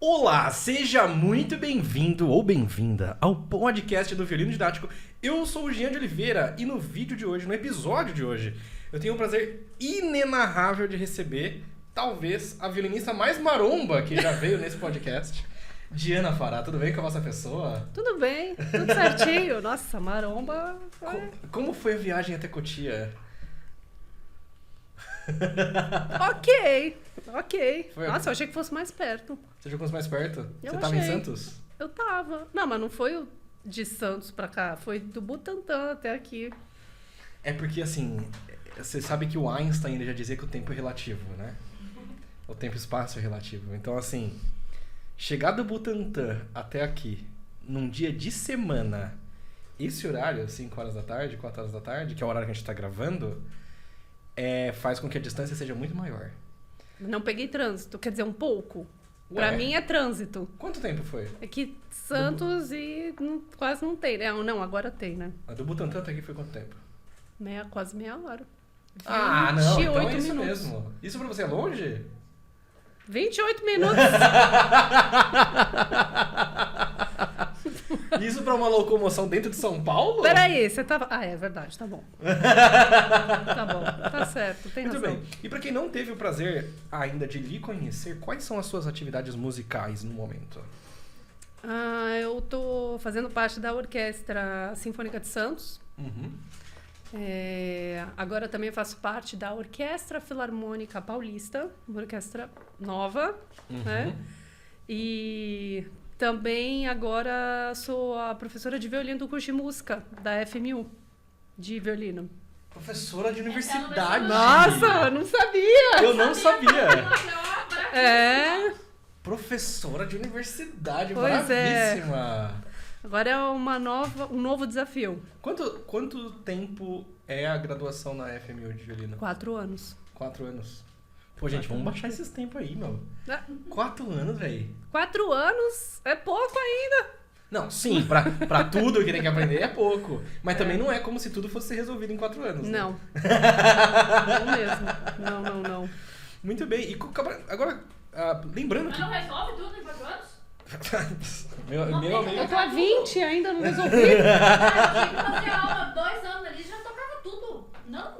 Olá, seja muito bem-vindo ou bem-vinda ao podcast do Violino Didático. Eu sou o Jean de Oliveira e no vídeo de hoje, no episódio de hoje, eu tenho o prazer inenarrável de receber, talvez, a violinista mais maromba que já veio nesse podcast, Diana Fará. Tudo bem com a vossa pessoa? Tudo bem, tudo certinho. Nossa, maromba foi... Como foi a viagem até Cotia? Ok. Foi. Nossa, eu achei que fosse mais perto. Você jogou mais perto? Eu Você tava em achei. Santos? Eu tava. Não, mas não foi o de Santos pra cá, foi do Butantã até aqui. É porque, assim, você sabe que o Einstein ele já dizia que o tempo é relativo, né? O tempo e espaço é relativo. Então, assim, chegar do Butantã até aqui, num dia de semana, esse horário, 5 horas da tarde, 4 horas da tarde, que é o horário que a gente tá gravando, faz com que a distância seja muito maior. Não peguei trânsito, quer dizer, um pouco. Ué. Pra mim é trânsito. Quanto tempo foi? É que Santos quase não tem, né? Não, agora tem, né? A do Butantã até aqui foi quanto tempo? Quase meia hora. Ah, não, então é 28 isso minutos. mesmo. Isso pra você é longe? 28 minutos. Isso pra uma locomoção dentro de São Paulo? Peraí, você tava... Ah, é verdade, tá bom. Tá bom, tá certo, tem Muito razão. bem. E pra quem não teve o prazer ainda de lhe conhecer, quais são as suas atividades musicais no momento? Eu tô fazendo parte da Orquestra Sinfônica de Santos. Uhum. Agora também faço parte da Orquestra Filarmônica Paulista, uma orquestra nova, né? E também agora sou a professora de violino do curso de música da FMU, de violino. Professora de universidade. Nossa, eu não sabia! Eu não sabia. É, Professora de universidade, Pois é. bravíssima. agora é um novo desafio. Quanto tempo é a graduação na FMU de violino? 4 anos. 4 anos. Pô, gente, vamos baixar esses tempos aí, meu. Ah, 4 anos, velho. 4 anos é pouco ainda. Não, sim, pra tudo que tem que aprender é pouco. Mas também não é como se tudo fosse ser resolvido em 4 anos. Né? Não. Não mesmo. Não. Muito bem. E agora, lembrando Mas que... não resolve tudo em 4 anos? meu Não tem amigo... Eu tô há 20 ainda não resolvi. Ah, eu tive que fazer aula 2 anos ali, já tocava tudo. Não.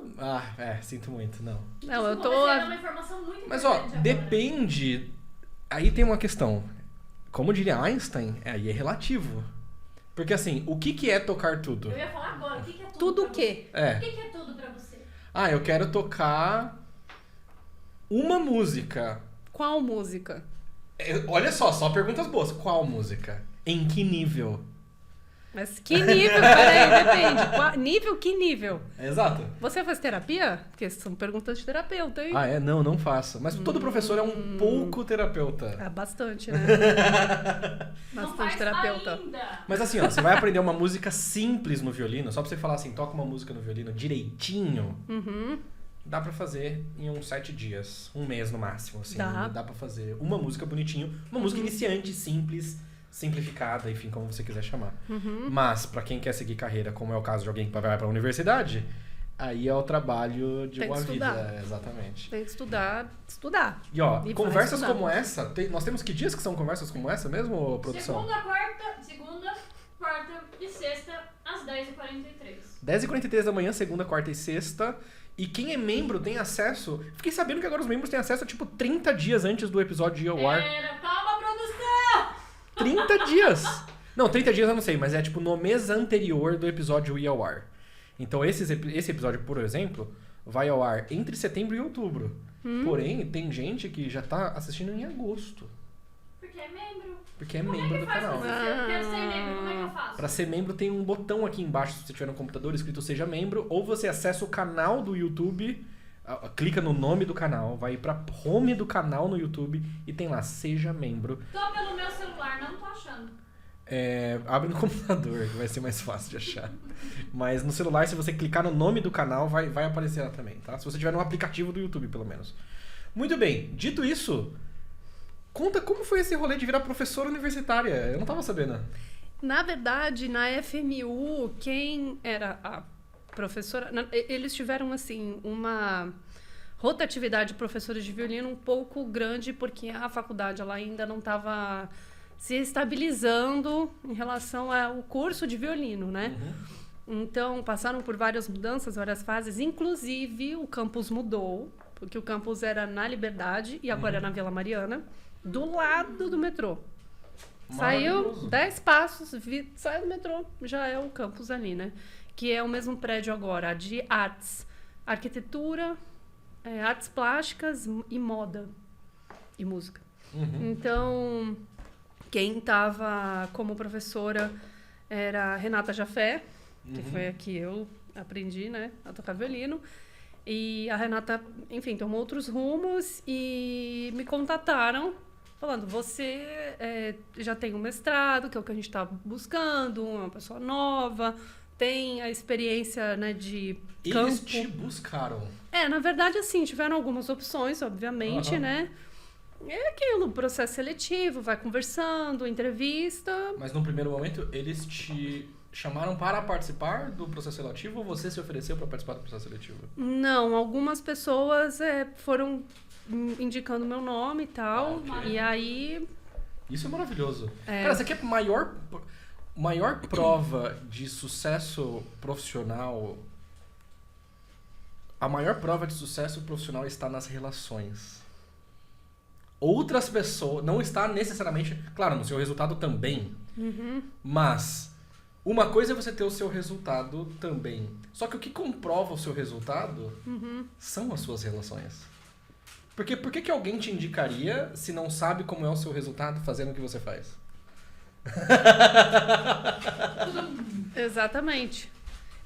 Sinto muito, não. Não, eu tô... Você era uma informação muito Mas, importante ó, agora. depende... Aí tem uma questão. Como diria Einstein, aí é relativo. Porque, assim, o que é tocar tudo? Eu ia falar agora, o que é tudo Tudo pra o quê? É. você? O que é tudo pra você? Eu quero tocar uma música. Qual música? Olha só perguntas boas. Qual música? Em que nível? Mas que nível? Peraí, depende. Nível, que nível? Exato. Você faz terapia? Porque são perguntas de terapeuta, hein? Não faço. Mas todo professor é um pouco terapeuta. Bastante, né? Não Bastante faz terapeuta. ainda. Mas assim, ó, você vai aprender uma música simples no violino, só pra você falar assim, toca uma música no violino direitinho, dá pra fazer em uns 7 dias, um mês no máximo, assim. Dá. Pra fazer uma música bonitinho, uma música iniciante, simples, simplificada, enfim, como você quiser chamar. Mas, pra quem quer seguir carreira, como é o caso de alguém que vai pra universidade, aí é o trabalho de Tem que uma estudar. vida, exatamente. Tem que estudar. E ó, vai conversas estudar. como essa, nós temos que dias que são conversas como essa mesmo, produção? Segunda, quarta e sexta, às 10h43. 10h43 da manhã, segunda, quarta e sexta. E quem é membro tem acesso... Fiquei sabendo que agora os membros têm acesso, tipo, 30 dias antes do episódio de ao ar. Calma, produção! 30 dias! Não, 30 dias eu não sei, mas é tipo no mês anterior do episódio ir ao ar. Então esse episódio, por exemplo, vai ao ar entre setembro e outubro. Porém, tem gente que já tá assistindo em agosto. Porque é membro. Porque é Como membro é que do faz canal. pra ser? Eu quero ser membro, como é que eu faço? Pra ser membro tem um botão aqui embaixo, se você tiver no computador, escrito Seja Membro, ou você acessa o canal do YouTube, clica no nome do canal, vai pra home do canal no YouTube e tem lá Seja Membro. Tô pelo meu celular, não tô achando. Abre no computador, que vai ser mais fácil de achar. Mas no celular, se você clicar no nome do canal, vai aparecer lá também, tá? Se você tiver no aplicativo do YouTube, pelo menos. Muito bem, dito isso, conta como foi esse rolê de virar professora universitária. Eu não tava sabendo. Na verdade, na FMU, quem era a professora... Eles tiveram, assim, rotatividade de professores de violino um pouco grande, porque a faculdade ela ainda não estava se estabilizando em relação ao curso de violino, né? Então, passaram por várias mudanças, várias fases, inclusive o campus mudou, porque o campus era na Liberdade e agora é na Vila Mariana, do lado do metrô. Saiu 10 passos, sai do metrô, já é o campus ali, né? Que é o mesmo prédio agora, de artes, arquitetura, artes plásticas e moda e música. Então, quem estava como professora era a Renata Jafé, que foi a que eu aprendi, né, a tocar violino. E a Renata, enfim, tomou outros rumos e me contataram falando, você já tem um mestrado, que é o que a gente está buscando, uma pessoa nova, tem a experiência, né, de campo. Eles te buscaram? Na verdade, assim, tiveram algumas opções, obviamente, né? É aquilo, processo seletivo, vai conversando, entrevista. Mas no primeiro momento, eles te chamaram para participar do processo seletivo ou você se ofereceu para participar do processo seletivo? Não, algumas pessoas foram indicando meu nome e tal. Okay. E aí... Isso é maravilhoso. Cara, essa aqui é a maior prova de sucesso profissional. A maior prova de sucesso profissional está nas relações. Outras pessoas... Não está necessariamente... Claro, no seu resultado também. Mas... Uma coisa é você ter o seu resultado também. Só que o que comprova o seu resultado são as suas relações. Porque por que alguém te indicaria se não sabe como é o seu resultado fazendo o que você faz? Exatamente.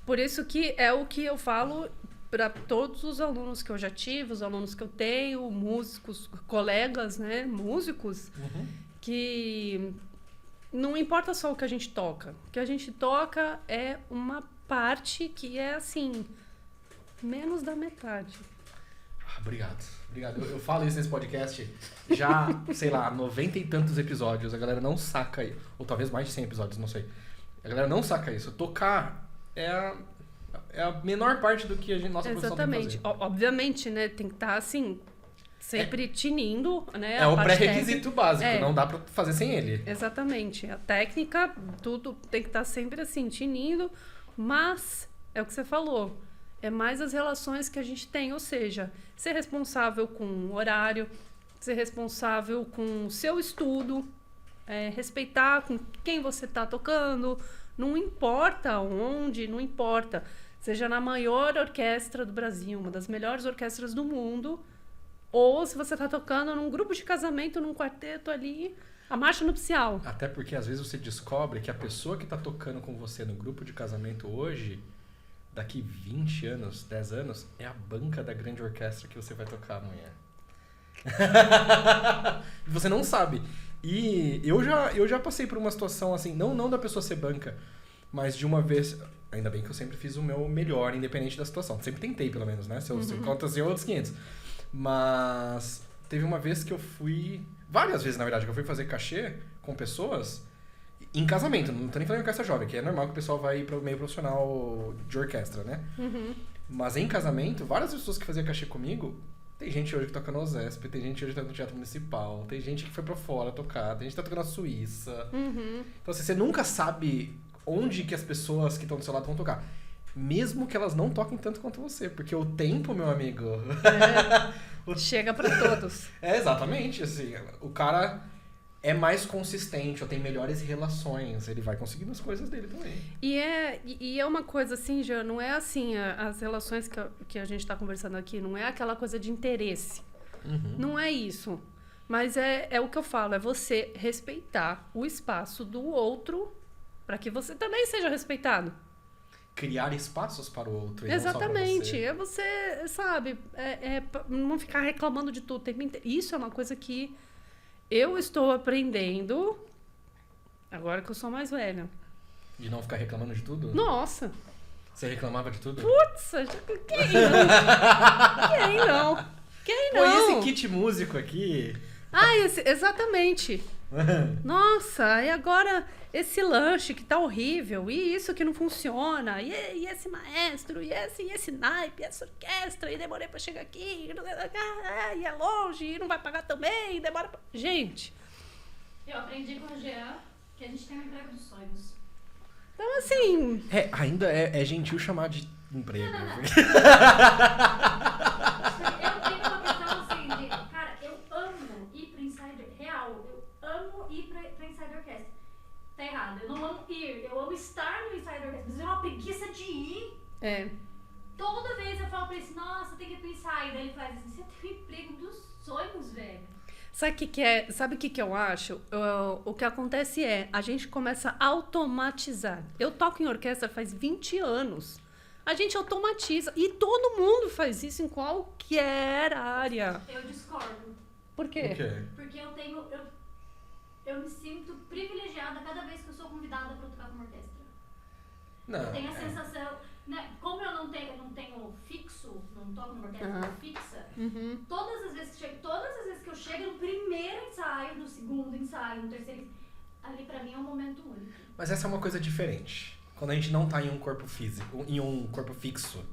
Por isso que é o que eu falo para todos os alunos que eu já tive, os alunos que eu tenho, músicos, colegas, né, músicos, que... Não importa só o que a gente toca. O que a gente toca é uma parte que é, assim, menos da metade. Obrigado. Eu falo isso nesse podcast já, sei lá, 90 e tantos episódios. A galera não saca isso. Ou talvez mais de 100 episódios, não sei. A galera não saca isso. Tocar é a menor parte do que a nossa profissão tem que fazer. Obviamente, né? Tem que estar, assim... Sempre tinindo, né? É o pré-requisito básico, não dá pra fazer sem ele. Exatamente. A técnica, tudo tem que estar sempre assim, tinindo, mas é o que você falou. É mais as relações que a gente tem, ou seja, ser responsável com o horário, ser responsável com o seu estudo, respeitar com quem você está tocando, não importa onde, não importa. Seja na maior orquestra do Brasil, uma das melhores orquestras do mundo, ou se você está tocando num grupo de casamento, num quarteto ali, a marcha nupcial. Até porque às vezes você descobre que a pessoa que está tocando com você no grupo de casamento hoje, daqui 20 anos, 10 anos, é a banca da grande orquestra que você vai tocar amanhã. Você não sabe. E eu já passei por uma situação assim, não da pessoa ser banca, mas de uma vez... Ainda bem que eu sempre fiz o meu melhor, independente da situação. Sempre tentei, pelo menos, né? Se eu conto assim, outros 500. Mas teve uma vez que eu fui... Várias vezes, na verdade, que eu fui fazer cachê com pessoas em casamento. Não tô nem falando em orquestra jovem, que é normal que o pessoal vai para o meio profissional de orquestra, né? Mas em casamento, várias pessoas que faziam cachê comigo... Tem gente hoje que toca no OSESP, tem gente hoje que toca no Teatro Municipal, tem gente que foi pra fora tocar, tem gente que tá tocando na Suíça. Então, assim, você nunca sabe onde que as pessoas que estão do seu lado vão tocar. Mesmo que elas não toquem tanto quanto você. Porque o tempo, meu amigo... Chega pra todos. Exatamente. Assim, o cara é mais consistente, ou tem melhores relações. Ele vai conseguindo as coisas dele também. E é uma coisa assim, já não é assim, as relações que a gente tá conversando aqui, não é aquela coisa de interesse. Não é isso. Mas é o que eu falo, é você respeitar o espaço do outro para que você também seja respeitado. Criar espaços para o outro. Exatamente. É você, sabe, não ficar reclamando de tudo. Isso é uma coisa que eu estou aprendendo agora que eu sou mais velha. De não ficar reclamando de tudo? Nossa! Você reclamava de tudo? Putz, quem não? Quem não? Pô, e esse kit músico aqui? Exatamente. Nossa, e agora esse lanche que tá horrível, e isso que não funciona, e esse maestro, e esse naipe, e essa orquestra, e demorei pra chegar aqui, e é longe, e não vai pagar também, e demora pra... Gente... Eu aprendi com o Jean que a gente tem um emprego dos sonhos. Então, assim... Ainda é gentil chamar de emprego. Não. Eu tenho uma questão assim de... Cara, eu amo ir pra Insider real. Eu amo ir pra Insider Orquestra. Tá errado. Eu não amo ir. Eu amo estar no Insider Orquestra. Mas eu tenho uma preguiça de ir. Toda vez eu falo pra ele assim, nossa, tem que ir pro Insider. Ele faz assim, você tem o emprego dos sonhos, velho. Sabe o que eu acho? O que acontece é, a gente começa a automatizar. Eu toco em orquestra faz 20 anos. A gente automatiza. E todo mundo faz isso em qualquer área. Eu discordo. Por quê? Por quê? Porque eu me sinto privilegiada cada vez que eu sou convidada pra tocar com uma orquestra. Não. Eu tenho a sensação, né, como eu não tenho fixo, não toco numa orquestra fixa, todas as vezes que eu chego no primeiro ensaio, no segundo ensaio, no terceiro, ali pra mim é um momento único. Mas essa é uma coisa diferente. Quando a gente não tá em um corpo físico, em um corpo fixo.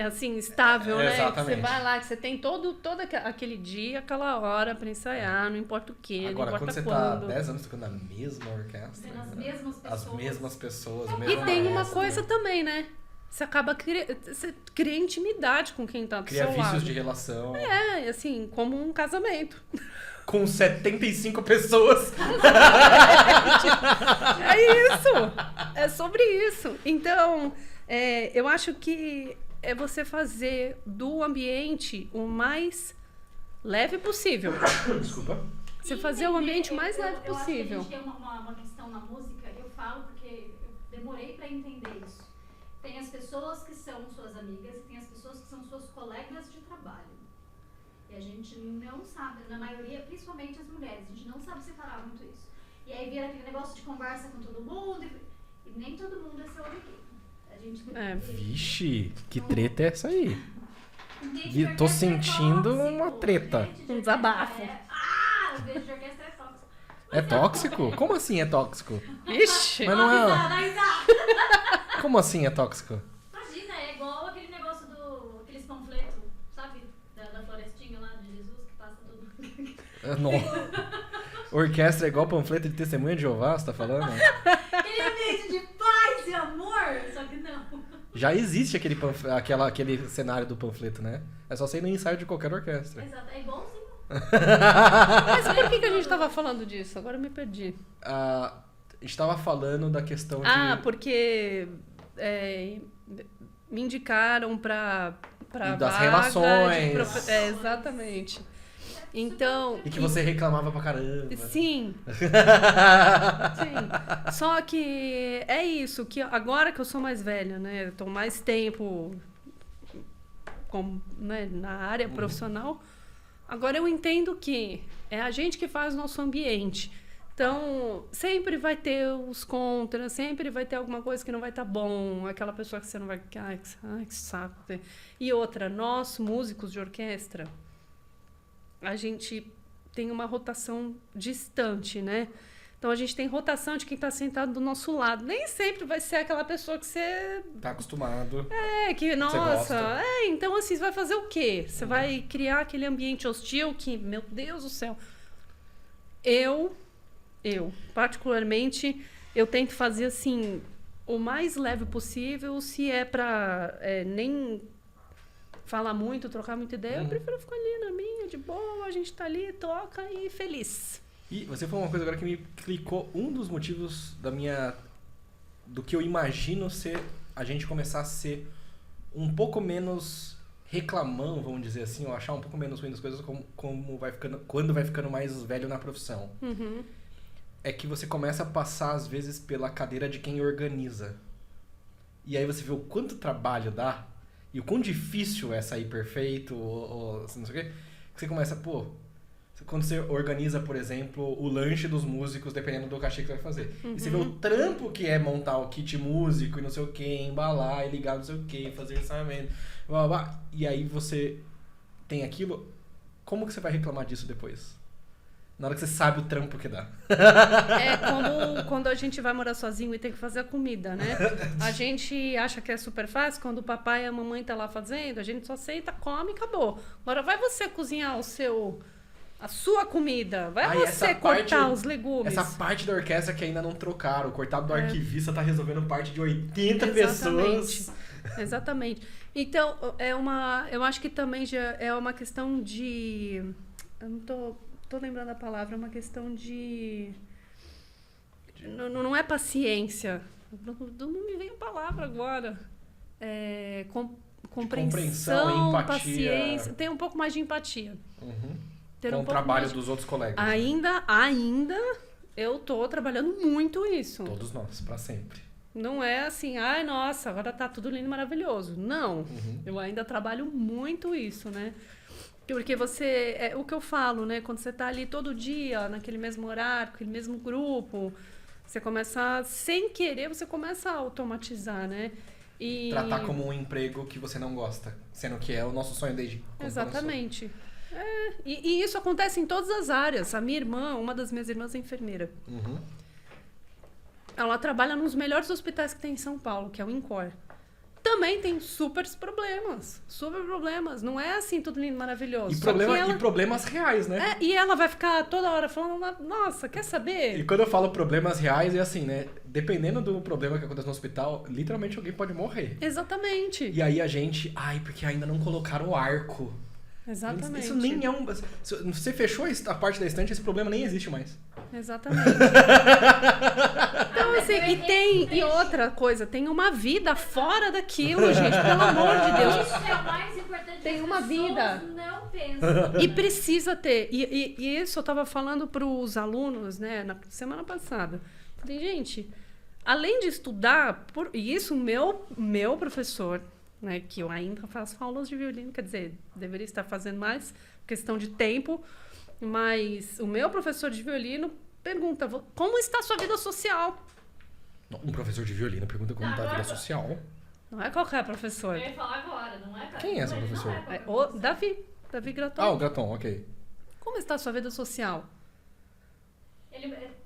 Assim, estável, né? Exatamente. Que você vai lá, que você tem todo aquele dia, aquela hora pra ensaiar, não importa o quê, Agora, não quando importa você quando. tá 10 anos tocando na mesma orquestra. Sendo as mesmas pessoas. As mesmas pessoas, o E mesmo tem uma maestro. coisa também, né? Você acaba você cria intimidade com quem tá do Cria seu vícios lado. de relação. É, assim, como um casamento. Com 75 pessoas. É isso! É sobre isso. Então, eu acho que é você fazer do ambiente o mais leve possível. Desculpa. Você fazer o ambiente o mais leve eu possível. acho que a gente tem uma questão na música, eu falo porque eu demorei pra entender isso. Tem as pessoas que são suas amigas e tem as pessoas que são suas colegas de trabalho. E a gente não sabe, na maioria, principalmente as mulheres, a gente não sabe separar muito isso. E aí vira aquele negócio de conversa com todo mundo e nem todo mundo é seu amiguinho. A gente Vixe, que treta é essa aí? Tô Tô sentindo uma treta. Um desabafo. O beijo de orquestra é tóxico. É tóxico? Como assim é tóxico? Ixi! Mas não é. Dá risada. Como assim é tóxico? Imagina, é igual aquele negócio aqueles panfletos, sabe? Da florestinha lá de Jesus que passa todo. Não. Orquestra é igual panfleto de testemunha de Jeová, você tá falando? Aquele ambiente de paz e amor, só que não. Já existe aquele cenário do panfleto, né? É só ser no ensaio de qualquer orquestra. Exato, é igualzinho. Mas por que a gente tava falando disso? Agora eu me perdi. A gente tava falando da questão de... Porque me indicaram pra E das vaga relações. Exatamente. Então... E que você reclamava pra caramba. Sim. Sim. Só que é isso, que agora que eu sou mais velha, né? Eu tô mais tempo na área profissional. Agora eu entendo que é a gente que faz o nosso ambiente. Então, sempre vai ter os contras, sempre vai ter alguma coisa que não vai estar bom, aquela pessoa que você não vai... Ai, que saco. E outra, nós, músicos de orquestra, a gente tem uma rotação distante, né? Então, a gente tem rotação de quem está sentado do nosso lado. Nem sempre vai ser aquela pessoa que você... Tá acostumado. Que, nossa... gosta. Então, assim, você vai fazer o quê? Você vai criar aquele ambiente hostil que, meu Deus do céu... Eu, particularmente, eu tento fazer, assim, o mais leve possível. Se é pra nem falar muito, trocar muita ideia, eu prefiro ficar ali na minha, de boa, a gente tá ali, toca e feliz. E você falou uma coisa agora que me clicou um dos motivos do que eu imagino ser a gente começar a ser um pouco menos reclamão, vamos dizer assim, ou achar um pouco menos ruim das coisas quando vai ficando mais velho na profissão. Uhum. É que você começa a passar, às vezes, pela cadeira de quem organiza. E aí você vê o quanto trabalho dá e o quão difícil é sair perfeito, ou assim, não sei o quê. Que você começa, quando você organiza, por exemplo, o lanche dos músicos, dependendo do cachê que você vai fazer. E você vê o trampo que é montar o kit músico e não sei o quê, embalar e ligar não sei o quê, fazer orçamento, blá, blá, blá. E aí você tem aquilo, como que você vai reclamar disso depois? Na hora que você sabe o trampo que dá. É como quando a gente vai morar sozinho e tem que fazer a comida, né? A gente acha que é super fácil, quando o papai e a mamãe tá lá fazendo, a gente só aceita, come e acabou. Agora vai você cozinhar a sua comida, vai você cortar os legumes. Essa parte da orquestra que ainda não trocaram, o cortado do arquivista tá resolvendo parte de 80 pessoas. Exatamente. Então, eu acho que também já é uma questão de... Eu não tô lembrando a palavra, é uma questão de... Não é paciência. Não me vem a palavra agora. Compreensão, empatia. paciência. Tem um pouco mais de empatia. Uhum. Com o trabalho dos outros colegas. Ainda eu tô trabalhando muito isso. Todos nós, pra sempre. Não é assim, ai, nossa, agora tá tudo lindo e maravilhoso. Não, eu ainda trabalho muito isso, né? Porque o que eu falo, né? Quando você tá ali todo dia, naquele mesmo horário, aquele mesmo grupo, você começa, sem querer, você começa a automatizar, né? E... Tratar como um emprego que você não gosta, sendo que é o nosso sonho desde quando Exatamente. E isso acontece em todas as áreas. A minha irmã, uma das minhas irmãs é enfermeira. Uhum. Ela trabalha nos melhores hospitais que tem em São Paulo, que é o INCOR. Também tem super problemas. Não é assim tudo lindo e maravilhoso. E problemas reais, né? E ela vai ficar toda hora falando, nossa, quer saber? E quando eu falo problemas reais, é assim, né? Dependendo do problema que acontece no hospital, literalmente alguém pode morrer. Exatamente. E aí a gente, porque ainda não colocaram o arco. Exatamente. Isso nem é um... Você fechou a parte da estante, esse problema nem existe mais. Exatamente. Então, assim, e outra coisa, tem uma vida fora daquilo, gente, pelo amor de Deus. Isso é o mais importante. Tem uma vida. Não pensam. E precisa ter. E isso eu tava falando pros alunos, né, na semana passada. Falei, gente, além de estudar, e isso meu professor, né, que eu ainda faço aulas de violino, quer dizer, deveria estar fazendo mais, questão de tempo, mas o meu professor de violino pergunta, como está a sua vida social? Um professor de violino pergunta como está a vida social. Não é qualquer professor. Eu ia falar agora, não é? Quem é esse professor? O Davi Graton. O Graton, ok. Como está a sua vida social?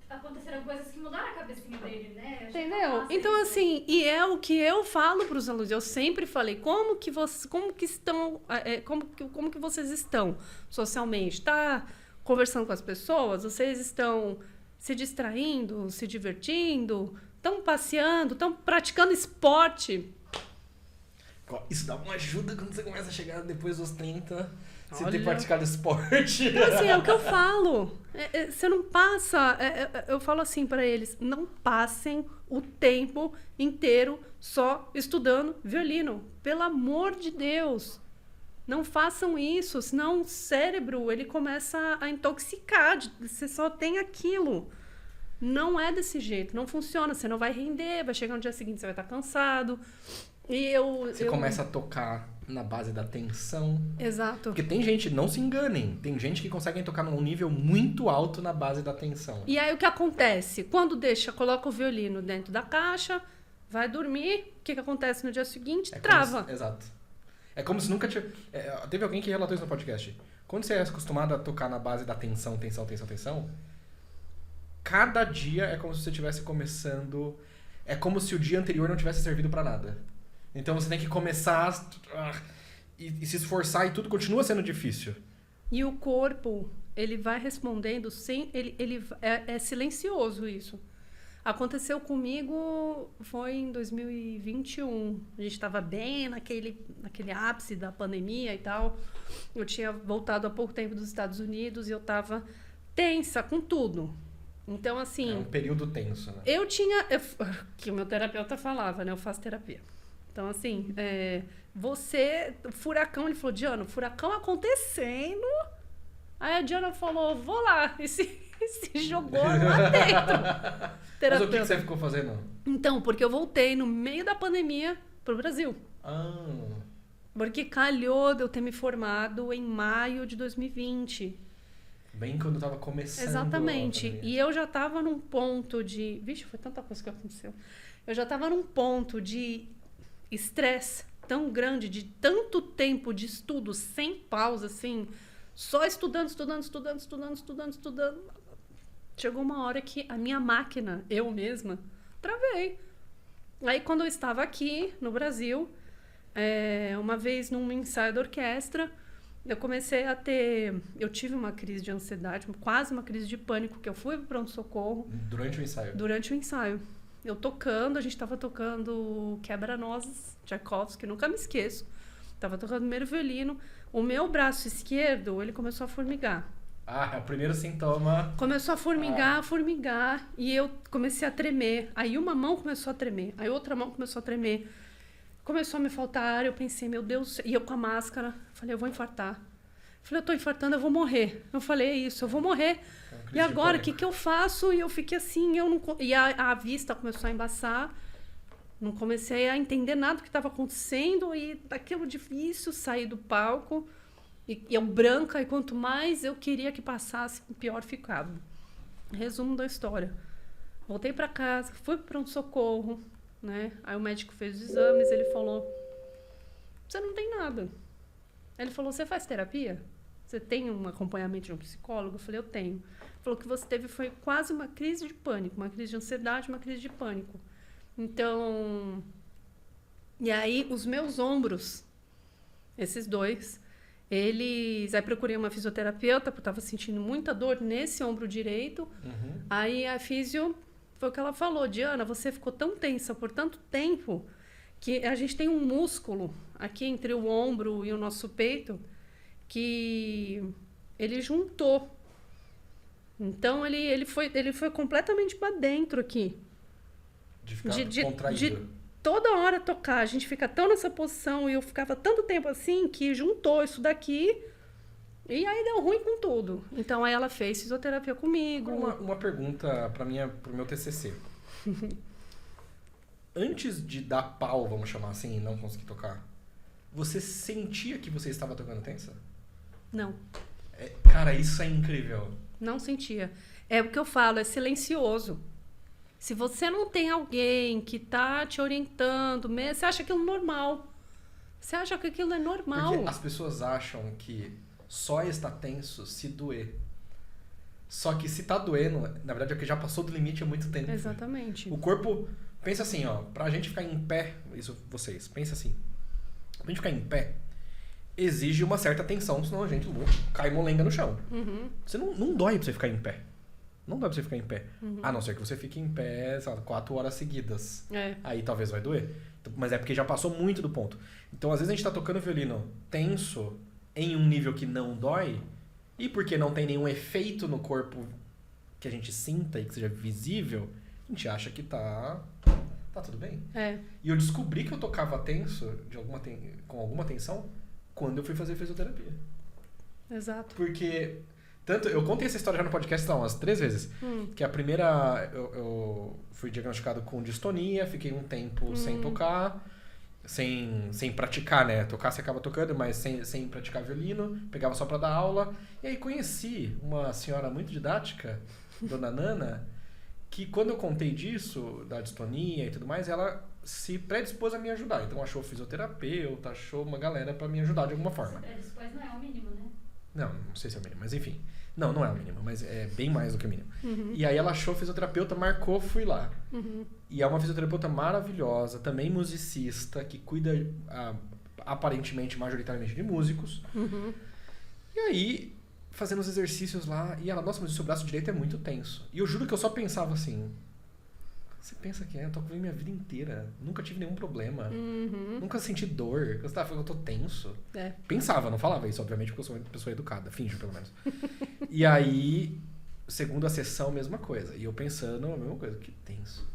Aconteceram coisas que mudaram a cabecinha dele, né? Entendeu? Então, assim, e é o que eu falo para os alunos. Eu sempre falei, como que vocês estão socialmente? Tá conversando com as pessoas? Vocês estão se distraindo, se divertindo? Estão passeando? Estão praticando esporte? Isso dá uma ajuda quando você começa a chegar depois dos 30... Você ter praticado esporte. Então, assim, é o que eu falo. Você não passa... eu falo assim para eles, não passem o tempo inteiro só estudando violino. Pelo amor de Deus. Não façam isso, senão o cérebro ele começa a intoxicar. Você só tem aquilo. Não é desse jeito, não funciona. Você não vai render, vai chegar no dia seguinte, você vai estar cansado. Você começa a tocar na base da tensão. Exato. Porque tem gente, não se enganem, tem gente que consegue tocar num nível muito alto na base da tensão. E aí o que acontece? Quando coloca o violino dentro da caixa, vai dormir, o que acontece no dia seguinte? Trava. Exato. É como se nunca tinha... teve alguém que relatou isso no podcast. Quando você é acostumado a tocar na base da tensão, cada dia é como se você estivesse começando... É como se o dia anterior não tivesse servido pra nada. Então você tem que começar e se esforçar e tudo continua sendo difícil. E o corpo, ele vai respondendo sem... É silencioso isso. Aconteceu comigo, foi em 2021. A gente estava bem naquele ápice da pandemia e tal. Eu tinha voltado há pouco tempo dos Estados Unidos e eu estava tensa com tudo. Então, assim... É um período tenso, né? Que o meu terapeuta falava, né? Eu faço terapia. Então, assim, furacão, ele falou, Diana, furacão acontecendo. Aí a Diana falou, vou lá. E se jogou lá dentro. Mas o que você ficou fazendo? Então, porque eu voltei no meio da pandemia pro Brasil. Porque calhou de eu ter me formado em maio de 2020. Bem quando eu tava começando. Exatamente. E eu já tava num ponto de... Vixe, foi tanta coisa que aconteceu. Eu já tava num ponto de estresse tão grande, de tanto tempo de estudo sem pausa, assim, Só estudando. Chegou uma hora que a minha máquina, eu mesma, travei. Aí, quando eu estava aqui, no Brasil, uma vez num ensaio da orquestra, eu comecei a ter... Eu tive uma crise de ansiedade, quase uma crise de pânico, que eu fui para o pronto-socorro. Durante o ensaio? Durante o ensaio. Eu tocando, a gente estava tocando Quebra-Nozes, Tchaikovsky, nunca me esqueço. Estava tocando primeiro violino. O meu braço esquerdo, ele começou a formigar. É o primeiro sintoma. Começou a formigar, e eu comecei a tremer. Aí uma mão começou a tremer, aí outra mão começou a tremer. Começou a me faltar ar, eu pensei, meu Deus, e eu com a máscara, falei, eu vou infartar. Falei, eu tô infartando, eu vou morrer. Eu falei, isso, eu vou morrer. E agora, o que eu faço? E eu fiquei assim, e a vista começou a embaçar. Não comecei a entender nada do que estava acontecendo, e daquilo difícil, sair do palco. E eu branca, e quanto mais eu queria que passasse, pior ficava. Resumo da história. Voltei para casa, fui para pronto-socorro, né? Aí o médico fez os exames, ele falou, você não tem nada. Ele falou, você faz terapia? Você tem um acompanhamento de um psicólogo? Eu falei, eu tenho. Ele falou que você teve foi quase uma crise de pânico, uma crise de ansiedade, uma crise de pânico. Então, e aí os meus ombros, esses dois, eles... Aí procurei uma fisioterapeuta, porque eu estava sentindo muita dor nesse ombro direito. Uhum. Aí a fisio, foi o que ela falou, Diana, você ficou tão tensa por tanto tempo que a gente tem um músculo aqui entre o ombro e o nosso peito que ele juntou. Então, ele foi completamente para dentro aqui. De ficar contraído. De toda hora tocar. A gente fica tão nessa posição e eu ficava tanto tempo assim que juntou isso daqui e aí deu ruim com tudo. Então, aí ela fez fisioterapia comigo. Uma pergunta pro meu TCC. Antes de dar pau, vamos chamar assim, e não conseguir tocar, você sentia que você estava tocando tensa? Não. Cara, isso é incrível. Não sentia. É o que eu falo, é silencioso. Se você não tem alguém que tá te orientando, você acha aquilo normal. Você acha que aquilo é normal. Porque as pessoas acham que só está tenso se doer. Só que se tá doendo, na verdade é porque já passou do limite há muito tempo. Exatamente. O corpo, pensa assim, ó, pra gente ficar em pé, isso vocês, pensa assim, pra gente ficar em pé, exige uma certa tensão, senão a gente cai molenga no chão. Uhum. Você não dói pra você ficar em pé. Não dói pra você ficar em pé. Uhum. A não ser que você fique em pé, sei lá, 4 horas seguidas. É. Aí talvez vai doer. Mas é porque já passou muito do ponto. Então, às vezes a gente tá tocando violino tenso, em um nível que não dói, e porque não tem nenhum efeito no corpo que a gente sinta e que seja visível, a gente acha que tá tudo bem. É. E eu descobri que eu tocava tenso, com alguma tensão, quando eu fui fazer fisioterapia. Exato. Porque... eu contei essa história já no podcast umas 3 vezes. Que a primeira, eu fui diagnosticado com distonia, fiquei um tempo sem tocar, sem praticar, né? Tocar você acaba tocando, mas sem praticar violino, pegava só pra dar aula. E aí conheci uma senhora muito didática, Dona Nana, que quando eu contei disso, da distonia e tudo mais, ela se predispôs a me ajudar. Então achou fisioterapeuta, achou uma galera pra me ajudar de alguma forma. Se predispôs não é o mínimo, né? Não sei se é o mínimo, mas enfim. Não é o mínimo, mas é bem mais do que o mínimo. Uhum. E aí ela achou fisioterapeuta, marcou, fui lá. Uhum. E é uma fisioterapeuta maravilhosa, também musicista, que cuida aparentemente, majoritariamente de músicos. Uhum. E aí, fazendo os exercícios lá, e ela, nossa, mas o seu braço direito é muito tenso. E eu juro que eu só pensava assim, você pensa que eu tô com minha vida inteira, nunca tive nenhum problema, nunca senti dor, você tá falando que eu tô tenso. É. Pensava, não falava isso, obviamente, porque eu sou uma pessoa educada, finjo pelo menos. E aí, segunda sessão, mesma coisa. E eu pensando a mesma coisa, que tenso.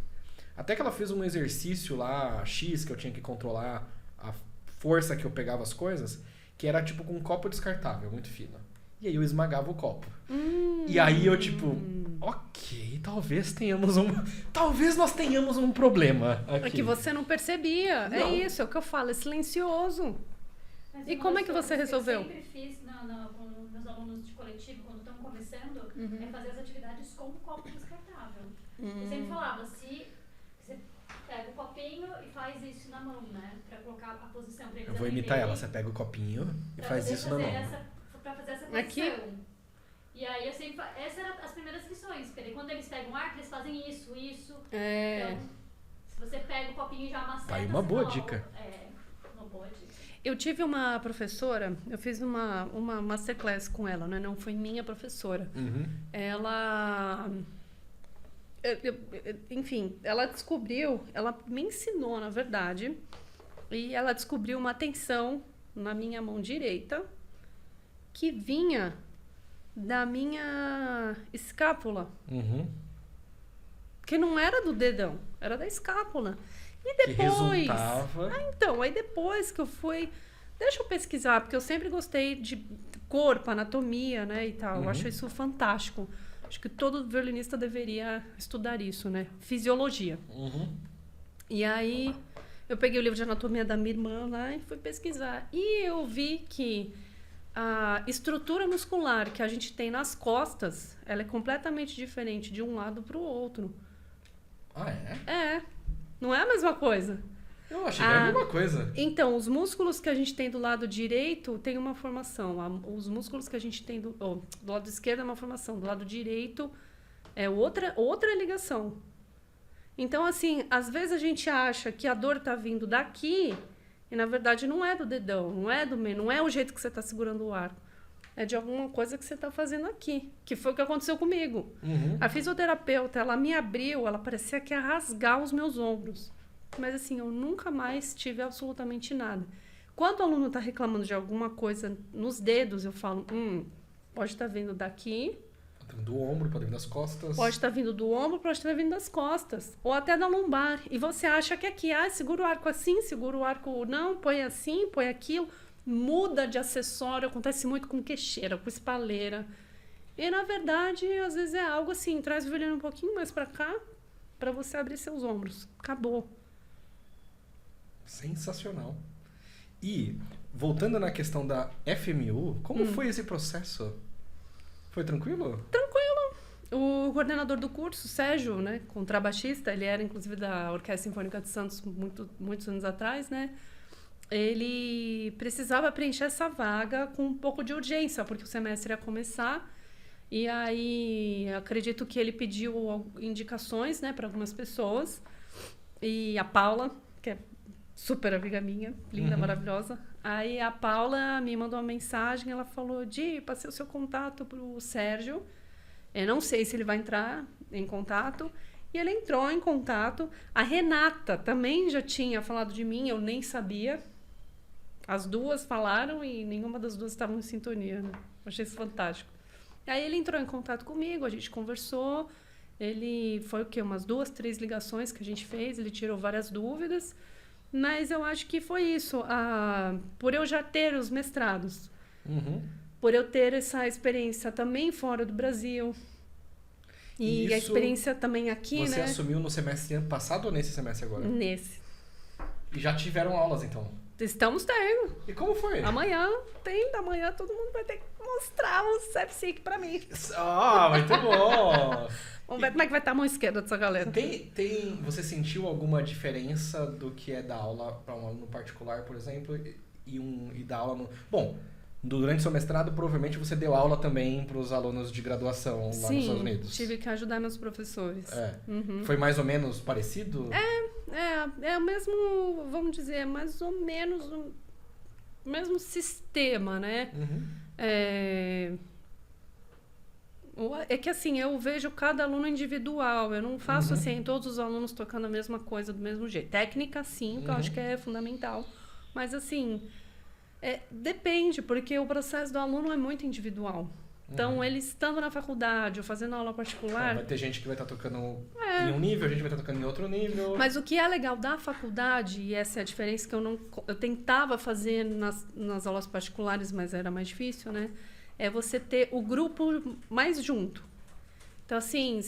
Até que ela fez um exercício lá, X, que eu tinha que controlar a força que eu pegava as coisas, que era tipo com um copo descartável, muito fino. E aí eu esmagava o copo. E aí eu tipo, ok, talvez nós tenhamos um problema aqui. É que você não percebia. Não. É isso, é o que eu falo, é silencioso. Mas E como é que você resolveu? Eu sempre fiz com meus alunos de coletivo, quando estão começando, é fazer as atividades com o copo descartável. Eu sempre falava, se você pega o copinho e faz isso na mão, né? Pra colocar a posição pra eles Eu vou imitar ela, aprenderem. você pega o copinho e faz isso na mão. Pra fazer essa posição. Aqui? E aí eu sempre essas eram as primeiras lições, porque daí quando eles pegam ar, eles fazem isso. Então, se você pega o copinho e já maceta... Aí uma boa dica. Uma boa dica. Eu tive uma professora, eu fiz uma masterclass com ela, né? Não foi minha professora. Ela... enfim, ela me ensinou, na verdade, e ela descobriu uma tensão na minha mão direita que vinha da minha escápula. Que não era do dedão, era da escápula. E depois... Que resultava... aí depois que eu fui... Deixa eu pesquisar, porque eu sempre gostei de corpo, anatomia, né, e tal. Eu acho isso fantástico. Acho que todo violinista deveria estudar isso, né? Fisiologia. E aí, eu peguei o livro de anatomia da minha irmã lá e fui pesquisar. E eu vi que a estrutura muscular que a gente tem nas costas, ela é completamente diferente de um lado para o outro. Ah, é? É. Não é a mesma coisa. Eu achei que era a mesma coisa. Então, os músculos que a gente tem do lado direito tem uma formação. Os músculos que a gente tem do lado esquerdo é uma formação. Do lado direito é outra ligação. Então, assim, às vezes a gente acha que a dor tá vindo daqui e, na verdade, não é do dedão, não é do meio, não é o jeito que você tá segurando o arco. É de alguma coisa que você tá fazendo aqui, que foi o que aconteceu comigo. A fisioterapeuta, ela me abriu, ela parecia que ia rasgar os meus ombros. Mas, assim, eu nunca mais tive absolutamente nada. Quando o aluno tá reclamando de alguma coisa nos dedos, eu falo, pode estar vindo daqui... Do ombro, pode vir das costas. Pode estar vindo do ombro, pode estar vindo das costas. Ou até da lombar. E você acha que aqui, segura o arco assim, segura o arco não, põe assim, põe aquilo. Muda de acessório. Acontece muito com queixeira, com espaleira. E, na verdade, às vezes é algo assim. Traz o violino um pouquinho mais pra cá, pra você abrir seus ombros. Acabou. Sensacional. E, voltando na questão da FMU, como foi esse processo? Foi tranquilo? Tranquilo. O coordenador do curso, Sérgio, né, contrabaixista, ele era inclusive da Orquestra Sinfônica de Santos muitos anos atrás, né? Ele precisava preencher essa vaga com um pouco de urgência, porque o semestre ia começar. E aí, acredito que ele pediu indicações, né, para algumas pessoas. E a Paula, que é super amiga minha, linda, maravilhosa. Aí a Paula me mandou uma mensagem, ela falou, Di, passei o seu contato pro Sérgio. Eu não sei se ele vai entrar em contato. E ele entrou em contato. A Renata também já tinha falado de mim, eu nem sabia. As duas falaram e nenhuma das duas estava em sintonia, né? Achei isso fantástico. Aí ele entrou em contato comigo, a gente conversou. Ele foi o quê? Umas 2, 3 ligações que a gente fez, ele tirou várias dúvidas. Mas eu acho que foi isso. Por eu já ter os mestrados, por eu ter essa experiência também fora do Brasil, e a experiência também aqui, você, né? Você assumiu no semestre passado ou nesse semestre agora? Nesse. E já tiveram aulas, então? Estamos tendo. E como foi? Amanhã todo mundo vai ter que mostrar o CEPSIC pra mim. Muito bom! Vamos ver como é que vai estar a mão esquerda dessa galera. Você sentiu alguma diferença do que é dar aula para um aluno particular, por exemplo, e dar aula no... Bom, durante o seu mestrado, provavelmente você deu aula também para os alunos de graduação lá nos Estados Unidos. Sim, tive que ajudar meus professores. Foi mais ou menos parecido? É o mesmo, vamos dizer, mais ou menos o mesmo sistema, né? É que assim, eu vejo cada aluno individual, eu não faço assim, todos os alunos tocando a mesma coisa do mesmo jeito. Técnica, sim, que eu acho que é fundamental. Mas assim, depende, porque o processo do aluno é muito individual. Então, ele estando na faculdade ou fazendo aula particular... vai ter gente que vai estar tocando em um nível, a gente vai estar tocando em outro nível. Mas o que é legal da faculdade, e essa é a diferença que eu tentava fazer nas aulas particulares, mas era mais difícil, né? É você ter o grupo mais junto. Então, assim,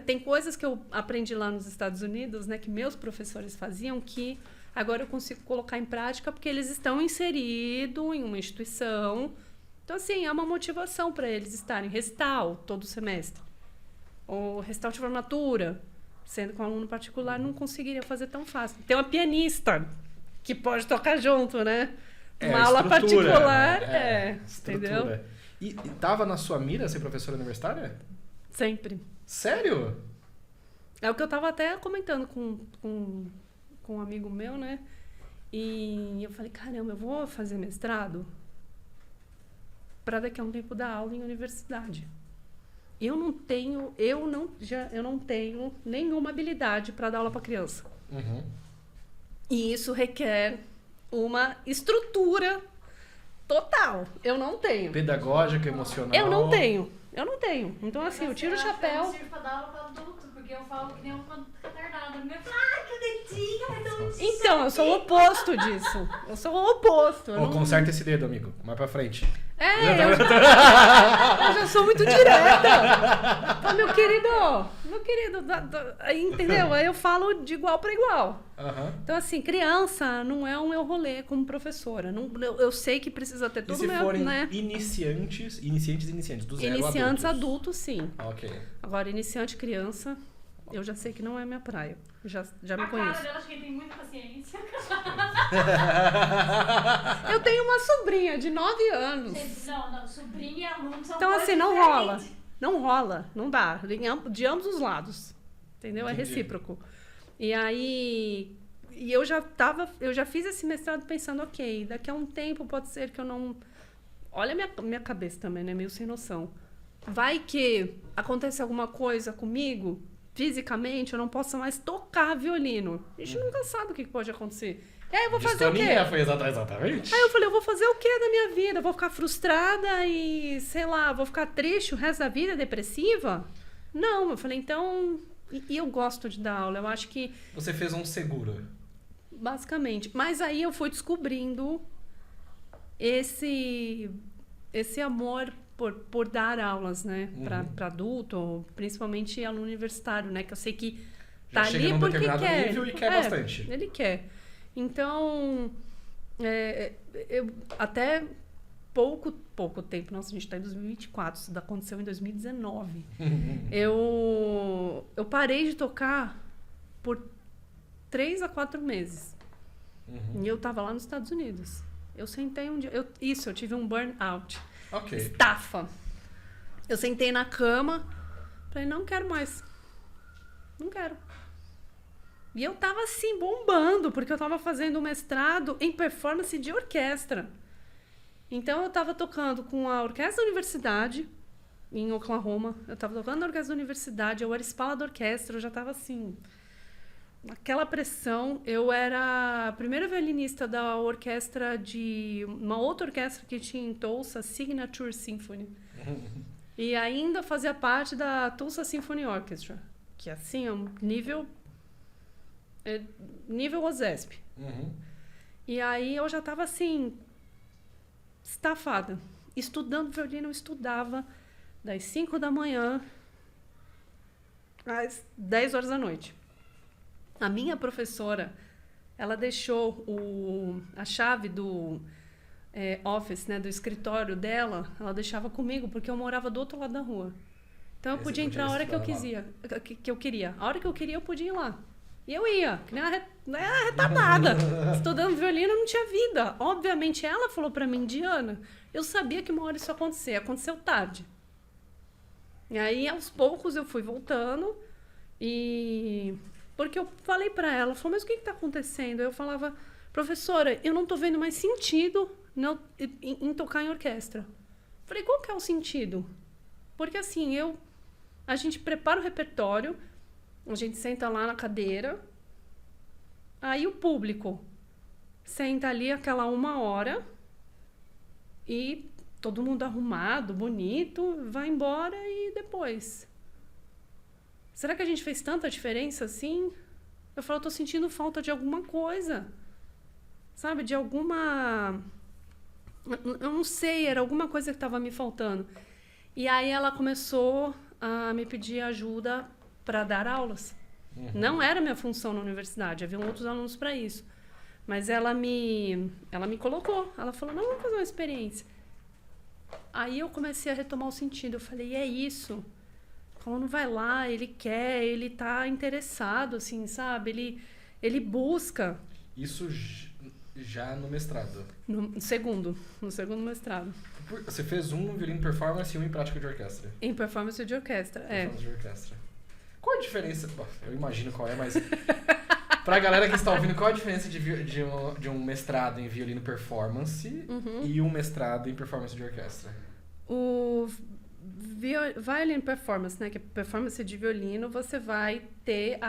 tem coisas que eu aprendi lá nos Estados Unidos, né, que meus professores faziam, que agora eu consigo colocar em prática porque eles estão inseridos em uma instituição. Então, assim, é uma motivação para eles estarem recital todo semestre. Ou recital de formatura, sendo que um aluno particular não conseguiria fazer tão fácil. Tem uma pianista que pode tocar junto, né? Uma aula particular, entendeu? E tava na sua mira ser professora universitária? Sempre. Sério? É o que eu tava até comentando com um amigo meu, né? E eu falei, caramba, eu vou fazer mestrado para daqui a um tempo dar aula em universidade. Eu não tenho nenhuma habilidade para dar aula para criança. Uhum. E isso requer uma estrutura total. Eu não tenho. Pedagógica, emocional. Eu não tenho. Então, assim, eu tiro o Eu chapéu. não sirvo pra dar aula pra adulto, porque eu falo que nem uma retardada. Ninguém fala, ai, que dedinho, é tão Então, eu sou o oposto disso. Eu sou o oposto. Eu Ô, não- conserta esse dedo, amigo. Mais pra frente. eu já sou muito direta. Então, meu querido, entendeu? Aí eu falo de igual para igual. Aham. Então, assim, criança não é o meu rolê como professora. Não, eu sei que precisa ter E todo se o meu, forem né? iniciantes, do zero Iniciantes adultos? adultos, sim. Ok. Agora, iniciante criança, eu já sei que não é minha praia. Já me A cara conheço. dela, acho que ele tem muita paciência. Eu tenho uma sobrinha de 9 anos. Não, sobrinha e aluno são Então, coisas assim, não diferentes. rola. Não rola, não dá. De ambos os lados. Entendeu? É Entendi. recíproco. E aí. E eu já fiz esse mestrado pensando, ok, daqui a um tempo pode ser que eu não. Olha a minha cabeça também, né? Meio sem noção. Vai que acontece alguma coisa comigo, fisicamente, eu não possa mais tocar violino. A gente nunca sabe o que pode acontecer. E aí eu vou fazer o quê? Distonia foi exatamente. Aí eu falei, eu vou fazer o que da minha vida? Eu vou ficar frustrada e, sei lá, vou ficar triste o resto da vida, depressiva? Não, eu falei, então... E eu gosto de dar aula, eu acho que... Você fez um seguro. Basicamente. Mas aí eu fui descobrindo esse amor por dar aulas, né? Para adulto, principalmente aluno universitário, né? Que eu sei que Já tá chega ali num porque determinado quer. nível e quer bastante. Ele quer. Então, eu até pouco tempo, nossa, a gente está em 2024, isso aconteceu em 2019. Eu parei de tocar por 3 a 4 meses. E eu tava lá nos Estados Unidos. Eu sentei um dia... Eu tive um burnout. Ok. Estafa. Eu sentei na cama, falei, não quero mais. Não quero. E eu tava assim, bombando, porque eu tava fazendo um mestrado em performance de orquestra. Então eu tava tocando com a orquestra da universidade, em Oklahoma. Eu tava tocando na orquestra da universidade, eu era espala da orquestra, eu já tava assim... Aquela pressão, eu era a primeira violinista da orquestra de uma outra orquestra que tinha em Tulsa, Signature Symphony. E ainda fazia parte da Tulsa Symphony Orchestra, que assim é um nível OSESP. E aí eu já estava assim, estafada. Estudando violino, eu estudava das 5 da manhã às 10 horas da noite. A minha professora, ela deixou a chave do office, né, do escritório dela, ela deixava comigo, porque eu morava do outro lado da rua. Então, eu podia entrar a hora que eu queria. A hora que eu queria, eu podia ir lá. E eu ia, que nem uma retardada. Estudando violino, não tinha vida. Obviamente, ela falou pra mim, Diana, eu sabia que uma hora isso ia acontecer. Aconteceu tarde. E aí, aos poucos, eu fui voltando e... Porque eu falei pra ela, falou, mas o que está acontecendo? Eu falava, professora, eu não estou vendo mais sentido em tocar em orquestra. Falei, qual que é o sentido? Porque assim, a gente prepara o repertório, a gente senta lá na cadeira, aí o público senta ali aquela 1 hora e todo mundo arrumado, bonito, vai embora e depois... Será que a gente fez tanta diferença assim? Eu falo, eu tô sentindo falta de alguma coisa. Sabe? De alguma... Eu não sei, era alguma coisa que estava me faltando. E aí ela começou a me pedir ajuda para dar aulas. Não era minha função na universidade, haviam outros alunos para isso. Mas ela me colocou. Ela falou, não, vamos fazer uma experiência. Aí eu comecei a retomar o sentido. Eu falei, é isso... Quando vai lá, ele quer, ele tá interessado, assim, sabe? Ele busca. Isso Já no mestrado. No segundo mestrado. Você fez um violino performance e um em prática de orquestra. Em performance de orquestra, Performance de orquestra. Qual a diferença? Bom, eu imagino qual é, mas pra galera que está ouvindo, qual a diferença de um mestrado em violino performance e um mestrado em performance de orquestra? O violin performance, né, que é performance de violino, você vai ter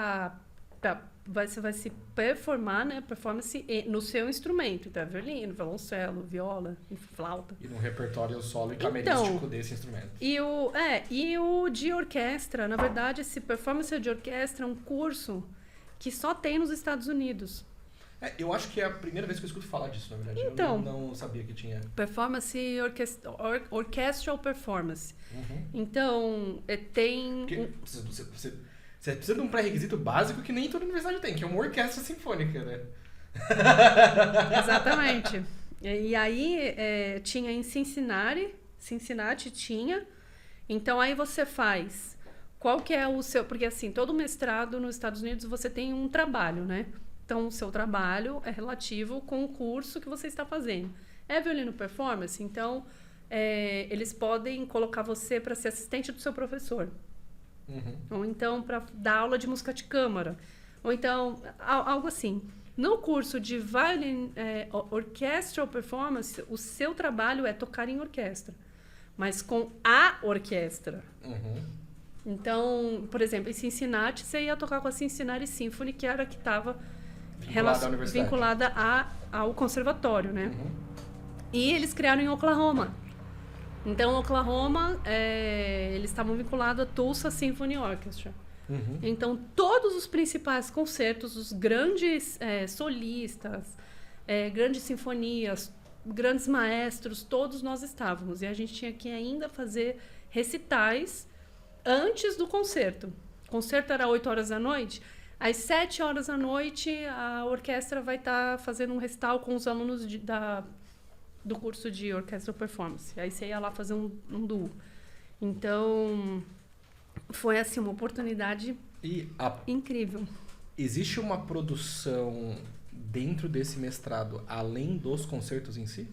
você vai se performar, né, performance no seu instrumento, então violino, violoncelo, viola, flauta. E no repertório solo e camerístico desse instrumento. E o de orquestra, na verdade, esse performance de orquestra é um curso que só tem nos Estados Unidos. Eu acho que é a primeira vez que eu escuto falar disso, na verdade. Então, eu não sabia que tinha. Performance orchestral performance. Então, tem... Você precisa de um pré-requisito básico que nem toda universidade tem, que é uma orquestra sinfônica, né? Exatamente. E aí, tinha em Cincinnati tinha. Então, aí você faz... Qual que é o seu... Porque, assim, todo mestrado nos Estados Unidos você tem um trabalho, né? Então, o seu trabalho é relativo com o curso que você está fazendo. É violino performance? Então, eles podem colocar você para ser assistente do seu professor. Ou então, para dar aula de música de câmara. Ou então, algo assim. No curso de Violin Orchestral Performance, o seu trabalho é tocar em orquestra. Mas com a orquestra. Então, por exemplo, em Cincinnati, você ia tocar com a Cincinnati Symphony, que era a que estava vinculada ao conservatório, né? E eles criaram em Oklahoma. Então, Oklahoma, eles estavam vinculados à Tulsa Symphony Orchestra. Então, todos os principais concertos, os grandes solistas, grandes sinfonias, grandes maestros, todos nós estávamos. E a gente tinha que ainda fazer recitais antes do concerto. O concerto era 8 horas da noite. Às 7 horas da noite, a orquestra vai estar fazendo um recital com os alunos do curso de Orchestral Performance. Aí você ia lá fazer um duo. Então, foi assim, uma oportunidade incrível. Existe uma produção dentro desse mestrado, além dos concertos em si?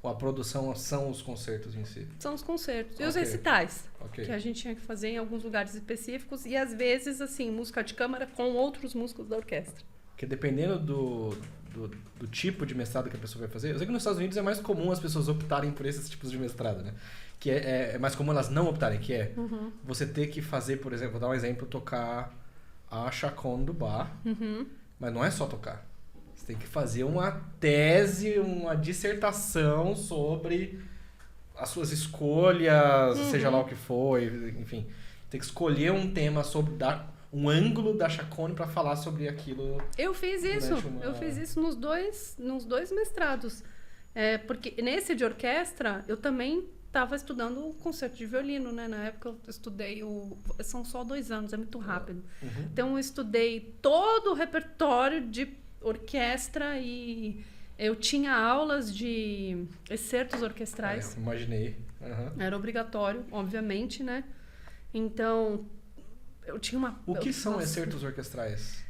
Ou a produção são os concertos em si? São os concertos. E os recitais, que a gente tinha que fazer em alguns lugares específicos. E, às vezes, assim, música de câmara com outros músicos da orquestra. Porque dependendo do tipo de mestrado que a pessoa vai fazer... Eu sei que nos Estados Unidos é mais comum as pessoas optarem por esses tipos de mestrado, né? Que é mais comum elas não optarem, que é você ter que fazer, por exemplo, vou dar um exemplo, tocar a chaconne do Bach, mas não é só tocar. Você tem que fazer uma tese, uma dissertação sobre as suas escolhas, seja lá o que for, enfim. Tem que escolher um tema sobre um ângulo da chaconne para falar sobre aquilo. Eu fiz isso nos dois mestrados. Porque nesse de orquestra, eu também estava estudando o concerto de violino, né? Na época eu estudei são só 2 anos, é muito rápido. Então eu estudei todo o repertório de orquestra e eu tinha aulas de excertos orquestrais. Imaginei. Era obrigatório, obviamente, né? Então, eu tinha uma... O que são excertos orquestrais?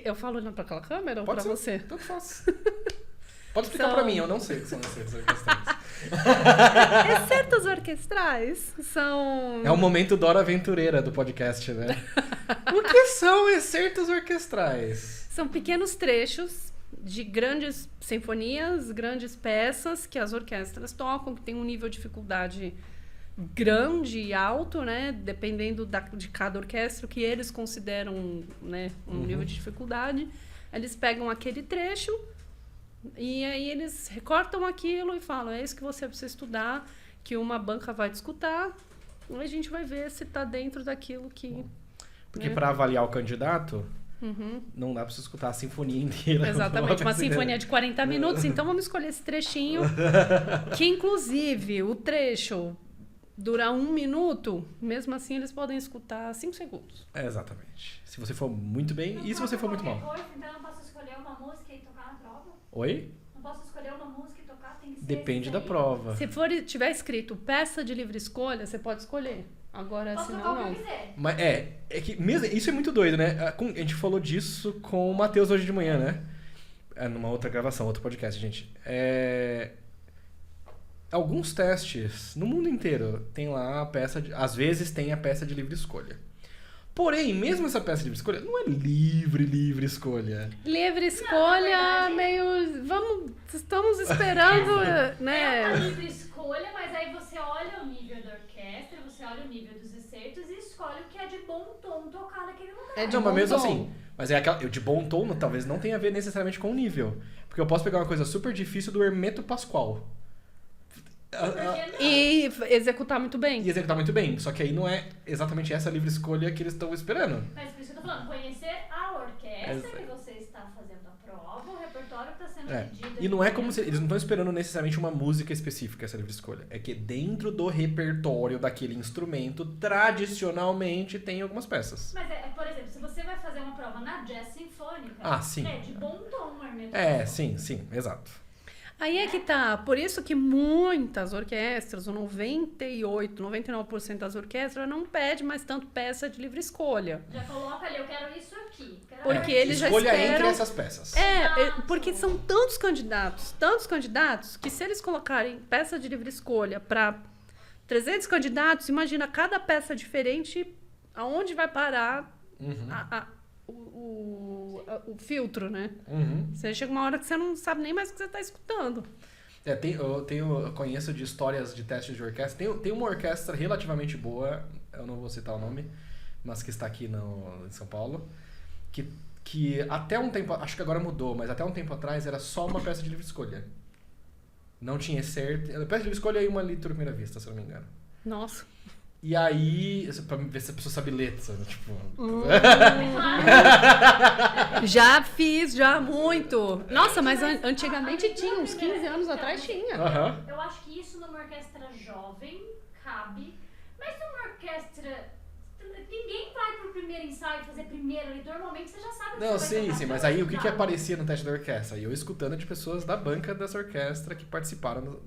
Eu falo olhando para aquela câmera ou para você? Tanto faz. Pode explicar para mim, eu não sei o que são excertos orquestrais. Excertos orquestrais são... É o momento Dora Aventureira do podcast, né? O que são excertos orquestrais? São pequenos trechos de grandes sinfonias, grandes peças que as orquestras tocam, que tem um nível de dificuldade grande e alto, né? Dependendo de cada orquestra, que eles consideram, né, um nível de dificuldade. Eles pegam aquele trecho e aí eles recortam aquilo e falam, é isso que você precisa estudar, que uma banca vai te escutar, e a gente vai ver se está dentro daquilo que... Porque para avaliar o candidato, não dá para você escutar a sinfonia inteira. Exatamente, uma sinfonia de 40 minutos, então vamos escolher esse trechinho, que inclusive o trecho dura 1 minuto, mesmo assim eles podem escutar 5 segundos. Exatamente. Se você for muito bem e se você for muito mal. Então eu não posso escolher uma música e tocar na prova? Oi? Não posso escolher uma música e tocar, tem que Depende da prova. Se tiver escrito peça de livre escolha, você pode escolher. Agora, Posso senão, tocar o não. que eu quiser. Mas é que mesmo, isso é muito doido, né? A gente falou disso com o Matheus hoje de manhã, né? Numa outra gravação, outro podcast, gente. Alguns testes no mundo inteiro tem lá a peça de, às vezes tem a peça de livre escolha. Porém, mesmo essa peça de livre escolha não é livre escolha. Livre escolha, meio. Estamos esperando, É né? uma livre escolha, mas aí você olha o nível da orquestra, você olha o nível dos excertos e escolhe o que é de bom tom tocar naquele lugar. É de Não, bom mas mesmo tom. assim. Mas é aquela, de bom tom talvez não tenha a ver necessariamente com o nível. Porque eu posso pegar uma coisa super difícil do Hermeto Pascoal. Porque não. E executar muito bem. E executar muito bem. Só que aí não é exatamente essa livre escolha que eles estão esperando. Mas por isso que eu tô falando, conhecer a orquestra Exato. que você está fazendo a prova, o repertório que está sendo É. pedido. E não é como se eles não estão esperando necessariamente uma música específica, essa livre escolha. É que dentro do repertório daquele instrumento, tradicionalmente tem algumas peças. Mas, por exemplo, se você vai fazer uma prova na Jazz Sinfônica, Ah, sim. é de bom tom o Hermeto É, Pascoal. sim, exato. Aí é que tá. Por isso que muitas orquestras, ou 98, 99% das orquestras, não pede mais tanto peça de livre escolha. Já coloca ali, eu quero isso aqui. Quero Porque isso. eles já Escolha esperam- entre essas peças. Porque são tantos candidatos, que se eles colocarem peça de livre escolha para 300 candidatos, imagina cada peça diferente, aonde vai parar Uhum. o filtro, né? Uhum. Você chega uma hora que você não sabe nem mais o que você está escutando. Eu conheço de histórias de testes de orquestra. Tem uma orquestra relativamente boa, eu não vou citar o nome, mas que está aqui em São Paulo, que até um tempo, acho que agora mudou, mas até um tempo atrás era só uma peça de livre escolha. Não tinha certo. Peça de livre escolha e uma leitura à primeira vista, se eu não me engano. Nossa. E aí, pra ver se a pessoa sabe letra, né? Tipo. Já fiz, já muito. Nossa, mas antigamente tinha, uns 15 anos atrás tinha. Aham. Eu acho que isso numa orquestra jovem cabe, mas numa orquestra. Ninguém vai pro primeiro ensaio fazer primeira leitura. Normalmente você já sabe o que Não, você vai sim, tocar, sim, você mas vai aí o que estudar. aparecia no teste da orquestra? E eu escutando de pessoas da banca dessa orquestra que participaram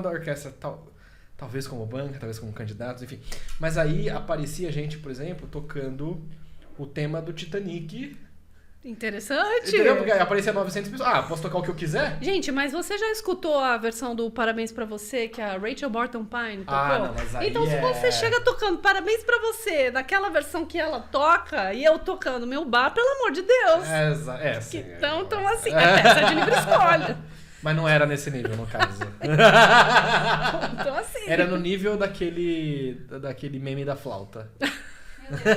da orquestra, talvez como banca, talvez como candidatos, enfim. Mas aí aparecia gente, por exemplo, tocando o tema do Titanic. Interessante. Entendeu? Porque aparecia 900 pessoas. Ah, posso tocar o que eu quiser? Gente, mas você já escutou a versão do Parabéns Pra Você, que a Rachel Morton Pine tocou? Ah, não, mas aí então, se você chega tocando Parabéns Pra Você, naquela versão que ela toca, e eu tocando meu bar, pelo amor de Deus. Sim. Então, assim, é peça de livre escolha. Mas não era nesse nível, no caso. Então, assim... Era no nível daquele meme da flauta. Meu Deus.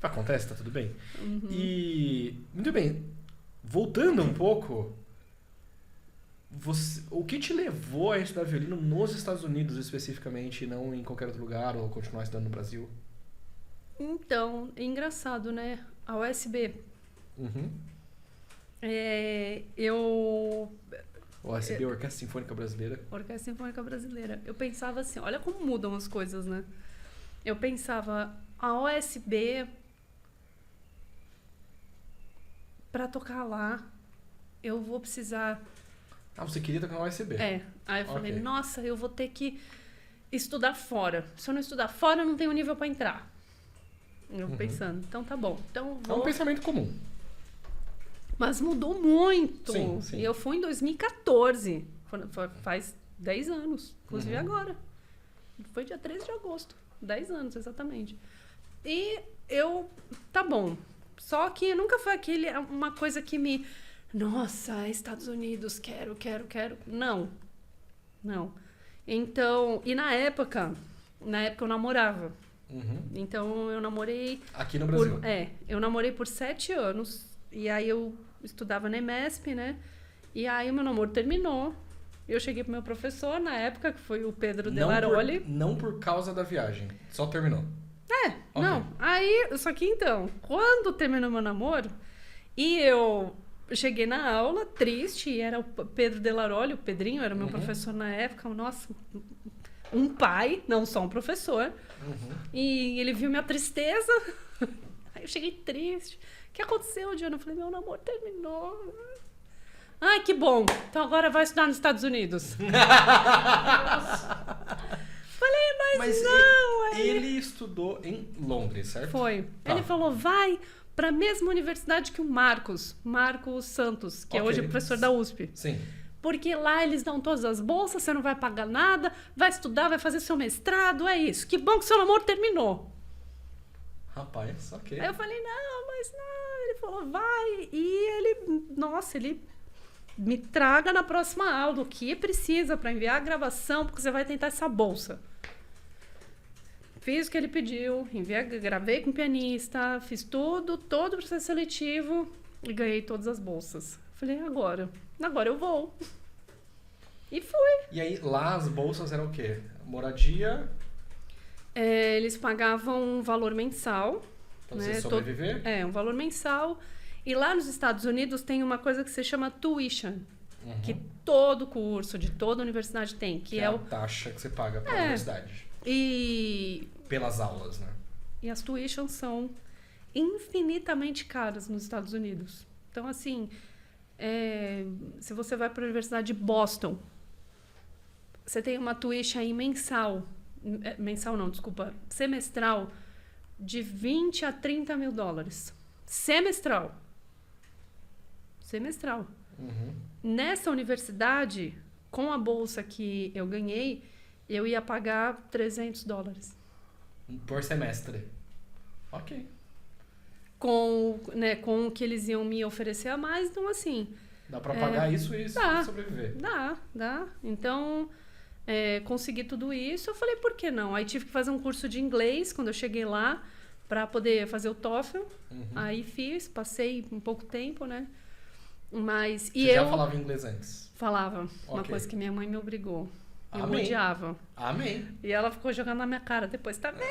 Acontece, tá tudo bem. E, muito bem, voltando um pouco, o que te levou a estudar violino nos Estados Unidos especificamente, e não em qualquer outro lugar, ou continuar estudando no Brasil? Então, é engraçado, né? A USB, Uhum. eu... OSB, Orquestra Sinfônica Brasileira. Orquestra Sinfônica Brasileira. Eu pensava assim, olha como mudam as coisas, né? Eu pensava, a OSB, pra tocar lá, eu vou precisar... Ah, você queria tocar no OSB? Aí eu falei, Ok. nossa, eu vou ter que estudar fora. Se eu não estudar fora, eu não tenho nível pra entrar. Eu pensando, então tá bom. Então É um vou... pensamento comum. Mas mudou muito. Sim, sim. E eu fui em 2014. Faz 10 anos. Inclusive Uhum. agora. Foi dia 13 de agosto. 10 anos, exatamente. E eu... Tá bom. Só que nunca foi uma coisa que me... Nossa, Estados Unidos, quero. Não. Então... E na época eu namorava. Uhum. Então eu namorei... Aqui no Brasil. Eu namorei por 7 anos. E aí eu estudava na EMESP, né? E aí o meu namoro terminou. Eu cheguei pro meu professor na época, que foi o Pedro Delaroli. Não por causa da viagem, só terminou. Ok. Não. Aí, só que então, quando terminou meu namoro, e eu cheguei na aula triste, e era o Pedro Delaroli, o Pedrinho, era meu professor na época. Nossa, um pai, não só um professor. E ele viu minha tristeza. Aí eu cheguei triste. O que aconteceu, Diana? Eu falei, meu namoro terminou. Ai, que bom. Então agora vai estudar nos Estados Unidos. Falei, mas não. Aí... Ele estudou em Londres, certo? Foi. Tá. Ele falou, vai para a mesma universidade que o Marcos Santos, que é hoje professor da USP. Sim. Porque lá eles dão todas as bolsas, você não vai pagar nada, vai estudar, vai fazer seu mestrado, é isso. Que bom que seu namoro terminou. Rapaz, ok. Aí eu falei, não, mas não. Ele falou, vai. E ele me traga na próxima aula o que precisa para enviar a gravação, porque você vai tentar essa bolsa. Fiz o que ele pediu, gravei com o pianista, fiz todo o processo seletivo e ganhei todas as bolsas. Falei, agora eu vou. E fui. E aí, lá as bolsas eram o quê? Moradia? Eles pagavam um valor mensal. Pra você sobreviver? Um valor mensal. E lá nos Estados Unidos tem uma coisa que se chama tuition. Que todo curso de toda universidade tem. Que é a taxa que você paga pra universidade. E... Pelas aulas, né? E as tuitions são infinitamente caras nos Estados Unidos. Então, assim, se você vai para a Universidade de Boston, você tem uma tuition aí semestral de 20 a 30 mil dólares. Semestral. Nessa universidade, com a bolsa que eu ganhei, eu ia pagar $300. Por semestre. Ok. Com o que eles iam me oferecer a mais, então assim... Dá pra pagar isso e sobreviver. Dá. Então, consegui tudo isso. Eu falei, por que não? Aí tive que fazer um curso de inglês quando eu cheguei lá, pra poder fazer o TOEFL. Aí passei um pouco tempo, né? Mas... Você já falava inglês antes? Falava. Uma coisa que minha mãe me obrigou. Eu Amém. odiava. Amém. E ela ficou jogando na minha cara depois, tá vendo?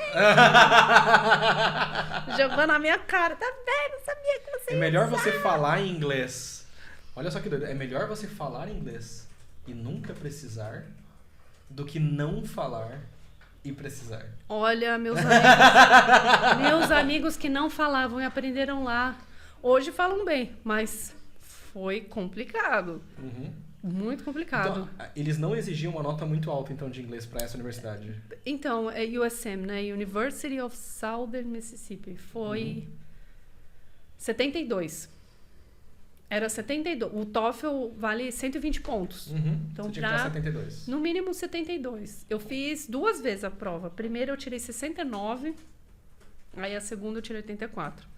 Jogou na minha cara, tá vendo? Eu sabia que você É melhor você falar em inglês. Olha só que doido. É melhor você falar em inglês e nunca precisar do que não falar e precisar. Olha, meus amigos que não falavam e aprenderam lá, hoje falam bem, mas foi complicado. Muito complicado. Então, eles não exigiam uma nota muito alta, então, de inglês para essa universidade? Então, é USM, né? University of Southern Mississippi. Foi 72. Era 72. O TOEFL vale 120 pontos. Então, você tinha que tirar 72. No mínimo 72. Eu fiz 2 vezes a prova. Primeiro eu tirei 69, aí a segunda eu tirei 84.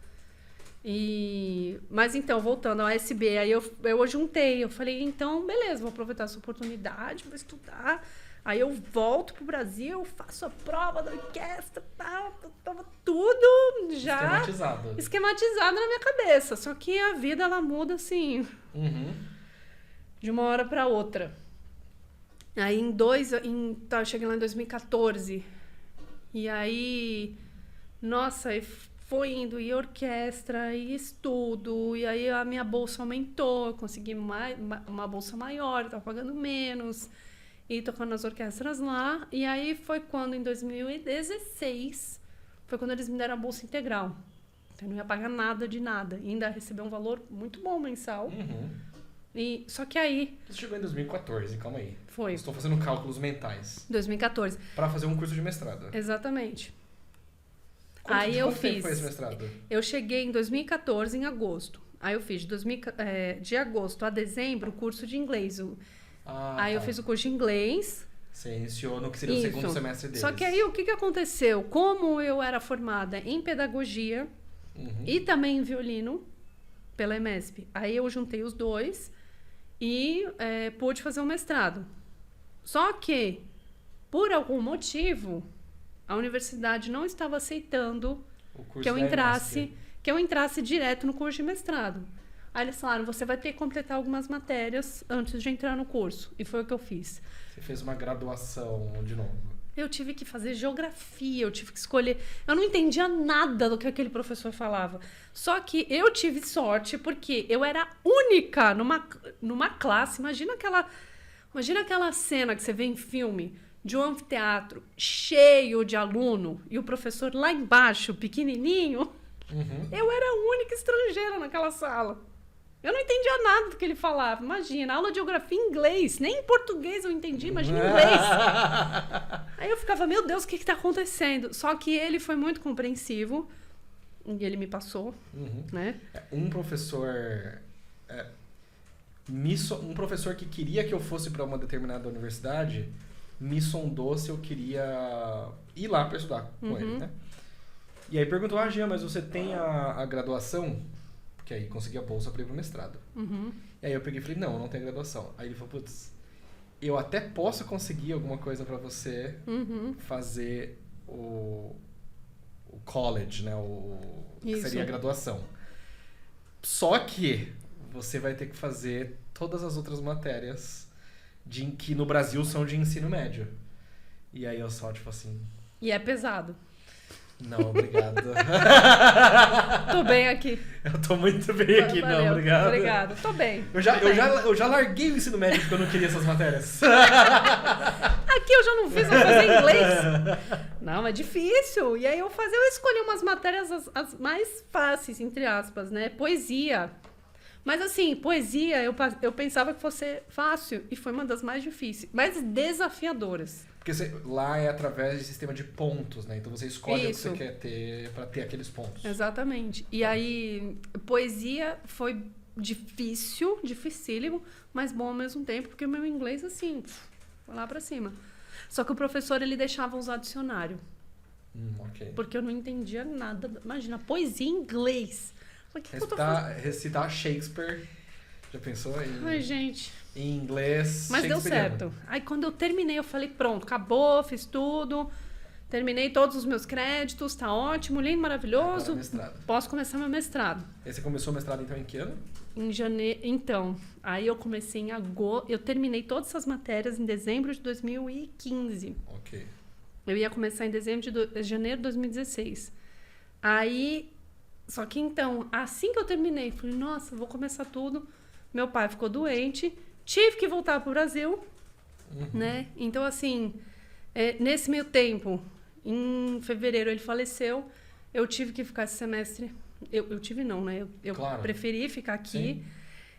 Mas então, voltando ao ASB, aí eu juntei, eu falei, então, beleza, vou aproveitar essa oportunidade, vou estudar, aí eu volto pro Brasil, faço a prova da orquestra, tava tudo já esquematizado na minha cabeça, só que a vida, ela muda assim, de uma hora para outra. Aí eu cheguei lá em 2014, e aí, nossa, foi indo e orquestra e estudo, e aí a minha bolsa aumentou, eu consegui uma bolsa maior, eu tava pagando menos, e tocando nas orquestras lá. E aí foi quando, em 2016, foi quando eles me deram a bolsa integral. Então eu não ia pagar nada de nada, e ainda receber um valor muito bom mensal. Só que aí... Você chegou em 2014, calma aí. Foi. Estou fazendo cálculos mentais. 2014. Para fazer um curso de mestrado. Exatamente. Quanto tempo foi esse mestrado? Eu cheguei em 2014, em agosto. Aí eu fiz de agosto a dezembro o curso de inglês. Eu fiz o curso de inglês. Você iniciou no que seria o segundo semestre deles. Só que aí o que aconteceu? Como eu era formada em pedagogia e também em violino pela EMESP, aí eu juntei os dois e pude fazer um mestrado. Só que, por algum motivo, a universidade não estava aceitando que eu entrasse direto no curso de mestrado. Aí eles falaram, você vai ter que completar algumas matérias antes de entrar no curso. E foi o que eu fiz. Você fez uma graduação de novo. Eu tive que fazer geografia, eu tive que escolher... Eu não entendia nada do que aquele professor falava. Só que eu tive sorte porque eu era única numa classe. Imagina aquela cena que você vê em filme... de um anfiteatro cheio de aluno e o professor lá embaixo, pequenininho, eu era a única estrangeira naquela sala. Eu não entendia nada do que ele falava. Imagina, aula de geografia em inglês. Nem em português eu entendi, imagina em inglês. Aí eu ficava, meu Deus, o que está acontecendo? Só que ele foi muito compreensivo. E ele me passou, né? Um professor... um professor que queria que eu fosse para uma determinada universidade me sondou se eu queria ir lá para estudar com ele, né? E aí perguntou, Jean, mas você tem a graduação? Porque aí consegui a bolsa para ir pro mestrado. E aí eu peguei e falei, não tenho graduação. Aí ele falou, putz, eu até posso conseguir alguma coisa para você fazer o college, né? Que seria a graduação. Só que você vai ter que fazer todas as outras matérias que no Brasil são de ensino médio. E aí eu só, tipo assim... E é pesado. Não, obrigado. Tô bem aqui. Eu tô muito bem aqui, Valeu, não, obrigado. Obrigado, tô bem. Eu já larguei o ensino médio porque eu não queria essas matérias. Aqui eu já não fiz, vou fazer inglês. Não, é difícil. E aí eu escolhi umas matérias as mais fáceis, entre aspas, né? Poesia. Mas assim, poesia eu pensava que fosse fácil e foi uma das mais difíceis, mais desafiadoras. Porque lá é através de sistema de pontos, né? Então você escolhe o que você quer ter para ter aqueles pontos. Exatamente. E aí, poesia foi dificílimo, mas bom ao mesmo tempo, porque o meu inglês, assim, foi lá pra cima. Só que o professor, ele deixava usar dicionário. Ok. Porque eu não entendia nada. Imagina, poesia em inglês. Recitar Shakespeare. Já pensou? Ai, gente. Em inglês. Mas deu certo. Aí quando eu terminei, eu falei, pronto, acabou, fiz tudo. Terminei todos os meus créditos, tá ótimo, lindo, maravilhoso. Agora mestrado. Posso começar meu mestrado. E você começou o mestrado então em que ano? Em janeiro. Então, aí eu comecei em agosto. Eu terminei todas essas matérias em dezembro de 2015. Ok. Eu ia começar em janeiro de 2016. Aí, só que então, assim que eu terminei, falei, nossa, vou começar tudo. Meu pai ficou doente, tive que voltar pro Brasil, né? Então, assim, nesse meio tempo, em fevereiro ele faleceu, eu tive que ficar esse semestre. Eu tive não, né? Eu claro. Preferi ficar aqui. Sim.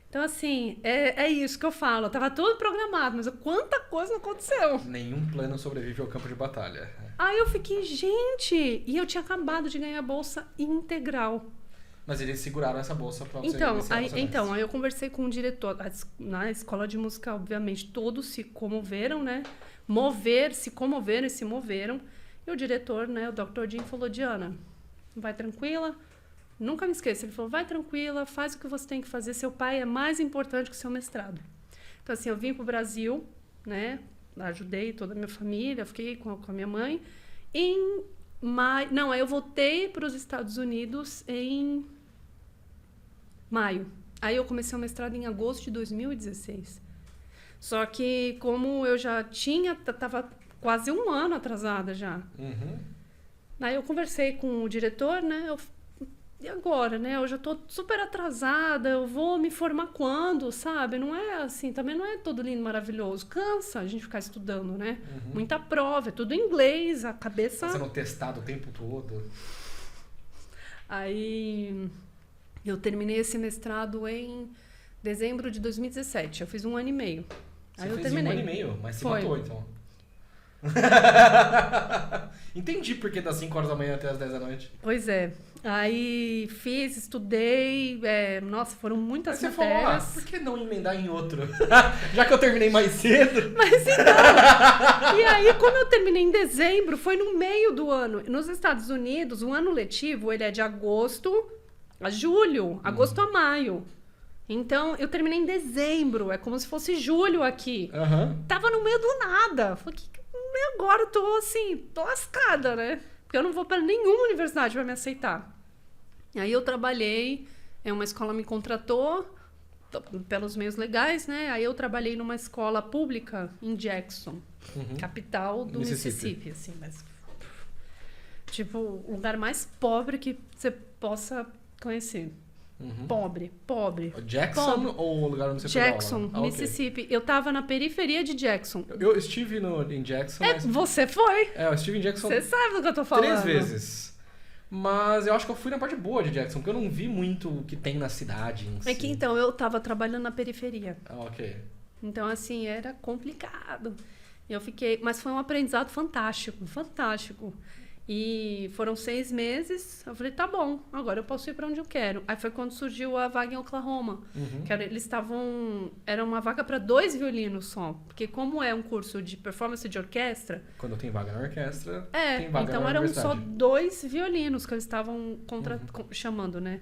Então, assim, é isso que eu falo. Tava tudo programado, mas quanta coisa não aconteceu. Nenhum plano sobrevive ao campo de batalha. Aí eu fiquei, gente... E eu tinha acabado de ganhar a bolsa integral. Mas eles seguraram essa bolsa pra você Então, aí eu conversei com o diretor. Na escola de música, obviamente, todos se comoveram, né? Se comoveram e se moveram. E o diretor, né, o Dr. Jim, falou, Diana, vai tranquila. Nunca me esqueça. Ele falou, vai tranquila, faz o que você tem que fazer. Seu pai é mais importante que o seu mestrado. Então, assim, eu vim pro Brasil, né? Ajudei toda a minha família, fiquei com a minha mãe. Aí eu voltei para os Estados Unidos em maio. Aí eu comecei o mestrado em agosto de 2016. Só que como eu já tava quase um ano atrasada já. Aí eu conversei com o diretor, né? E agora, né? Eu já tô super atrasada, eu vou me formar quando, sabe? Não é assim, também não é tudo lindo, maravilhoso. Cansa a gente ficar estudando, né? Muita prova, é tudo em inglês, a cabeça... Tá sendo testado o tempo todo. Aí eu terminei esse mestrado em dezembro de 2017. Eu fiz 1 ano e meio. Aí eu terminei. 1 ano e meio, mas você matou, então. Entendi porque das 5 horas da manhã até as 10 da noite. Pois é. Aí estudei. Nossa, foram muitas mas matérias. Você falou, por que não emendar em outro? Já que eu terminei mais cedo. Mas então. E aí, como eu terminei em dezembro, foi no meio do ano. Nos Estados Unidos, o ano letivo ele é de agosto a julho, agosto a maio. Então, eu terminei em dezembro, é como se fosse julho aqui. Tava no meio do nada. Falei, agora eu tô assim, tô lascada, né? Porque eu não vou para nenhuma universidade para me aceitar. Aí eu trabalhei, uma escola me contratou pelos meios legais, né? Aí eu trabalhei numa escola pública em Jackson, capital do Mississippi, assim, mas tipo, o lugar mais pobre que você possa conhecer. Pobre. Jackson pobre. Ou o lugar onde você Jackson, Mississippi. Okay. Eu tava na periferia de Jackson. Eu estive em Jackson. Você foi? Eu estive em Jackson. Você sabe do que eu tô falando. 3 vezes. Mas eu acho que eu fui na parte boa de Jackson, porque eu não vi muito o que tem na cidade em si. É que então, eu tava trabalhando na periferia. Ah, ok. Então, assim, era complicado. Eu fiquei... Mas foi um aprendizado fantástico, fantástico. E foram 6 meses. Eu falei, tá bom, agora eu posso ir para onde eu quero. Aí foi quando surgiu a vaga em Oklahoma. Que eles estavam... Era uma vaga para 2 violinos só. Porque como é um curso de performance de orquestra... Quando tem vaga na orquestra, tem vaga então na eram universidade. só 2 violinos que eles estavam chamando, né?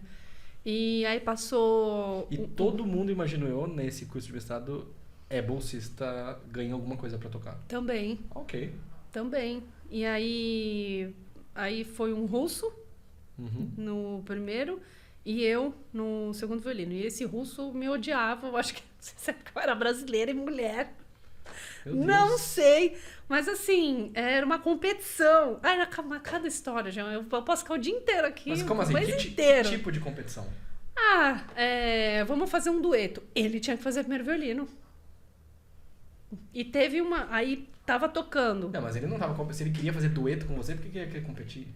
E aí passou... E todo mundo, imagino eu, nesse curso de mestrado, é bolsista, ganha alguma coisa para tocar. Também. Ok. Também. E aí foi um russo no primeiro e eu no segundo violino. E esse russo me odiava, eu acho que eu era brasileira e mulher. Não sei, mas assim, era uma competição. Ai, era cada história, já. Eu posso ficar o dia inteiro aqui. Mas como assim? O mês Que inteiro. tipo de competição? Vamos fazer um dueto. Ele tinha que fazer primeiro violino. E teve uma... Aí tava tocando. Não, mas ele não tava... Se ele queria fazer dueto com você, por que ele queria competir?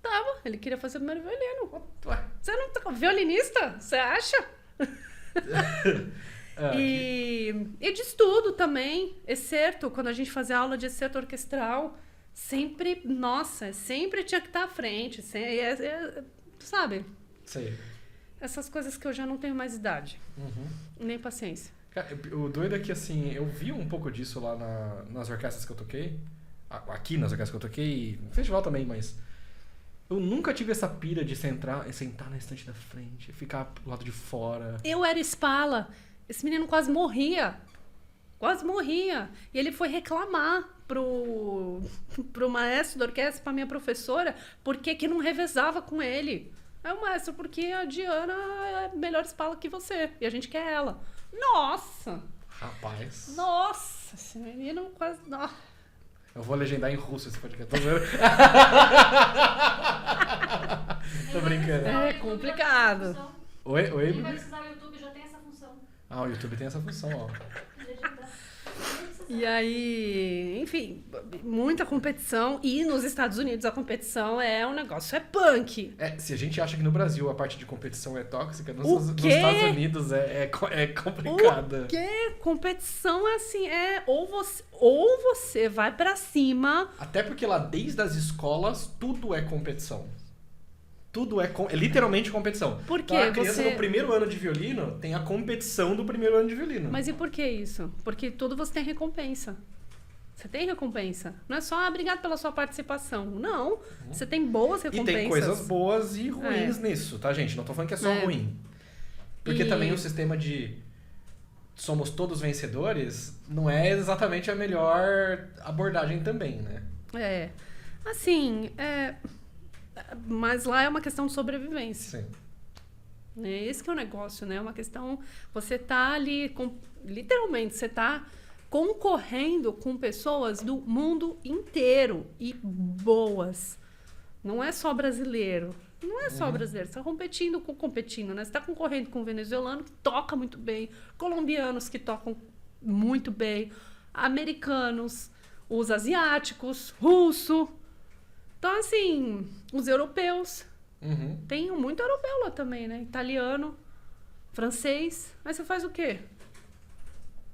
Tava. Ele queria fazer primeiro violino. Ué. Você não tá... Violinista? Você acha? E de estudo também. Excerto. Quando a gente fazia aula de excerto orquestral, sempre... Nossa, sempre tinha que estar à frente. Sabe? Sei. Essas coisas que eu já não tenho mais idade. Nem paciência. Cara, o doido é que, assim, eu vi um pouco disso lá nas orquestras que eu toquei. Aqui nas orquestras que eu toquei, no festival também, mas... Eu nunca tive essa pira de sentar na estante da frente, ficar do lado de fora. Eu era espala. Esse menino quase morria. Quase morria. E ele foi reclamar pro maestro da orquestra, pra minha professora, porque que não revezava com ele. Aí o maestro, porque a Diana é melhor espala que você. E a gente quer ela. Nossa! Rapaz. Nossa, esse menino quase... Eu vou legendar em russo esse podcast. Tô vendo? Tô brincando. É complicado. Oi? Quem vai precisar do YouTube já tem essa função. O YouTube tem essa função, ó. E aí, enfim, muita competição. E nos Estados Unidos a competição é um negócio, é punk. Se a gente acha que no Brasil a parte de competição é tóxica, nos Estados Unidos é complicada. O quê? Competição é assim, ou você vai pra cima... Até porque lá, desde as escolas, tudo é competição. Tudo é literalmente competição. Por quê? Então, a criança no primeiro ano de violino tem a competição do primeiro ano de violino. Mas e por que isso? Porque tudo você tem recompensa. Você tem recompensa. Não é só, obrigado pela sua participação. Não. Você tem boas recompensas. E tem coisas boas e ruins nisso, tá, gente? Não tô falando que é só ruim. Porque também o sistema de somos todos vencedores não é exatamente a melhor abordagem também, né? Assim, mas lá é uma questão de sobrevivência. Sim. Esse que é o negócio, né? É uma questão... Você tá ali... literalmente, você tá concorrendo com pessoas do mundo inteiro. E boas. Não é só brasileiro. Não é só brasileiro. Você tá competindo, né? Você tá concorrendo com um venezuelano que toca muito bem. Colombianos que tocam muito bem. Americanos. Os asiáticos. Russo. Então, assim, os europeus. Tem muito europeu lá também, né? Italiano, francês. Mas você faz o quê?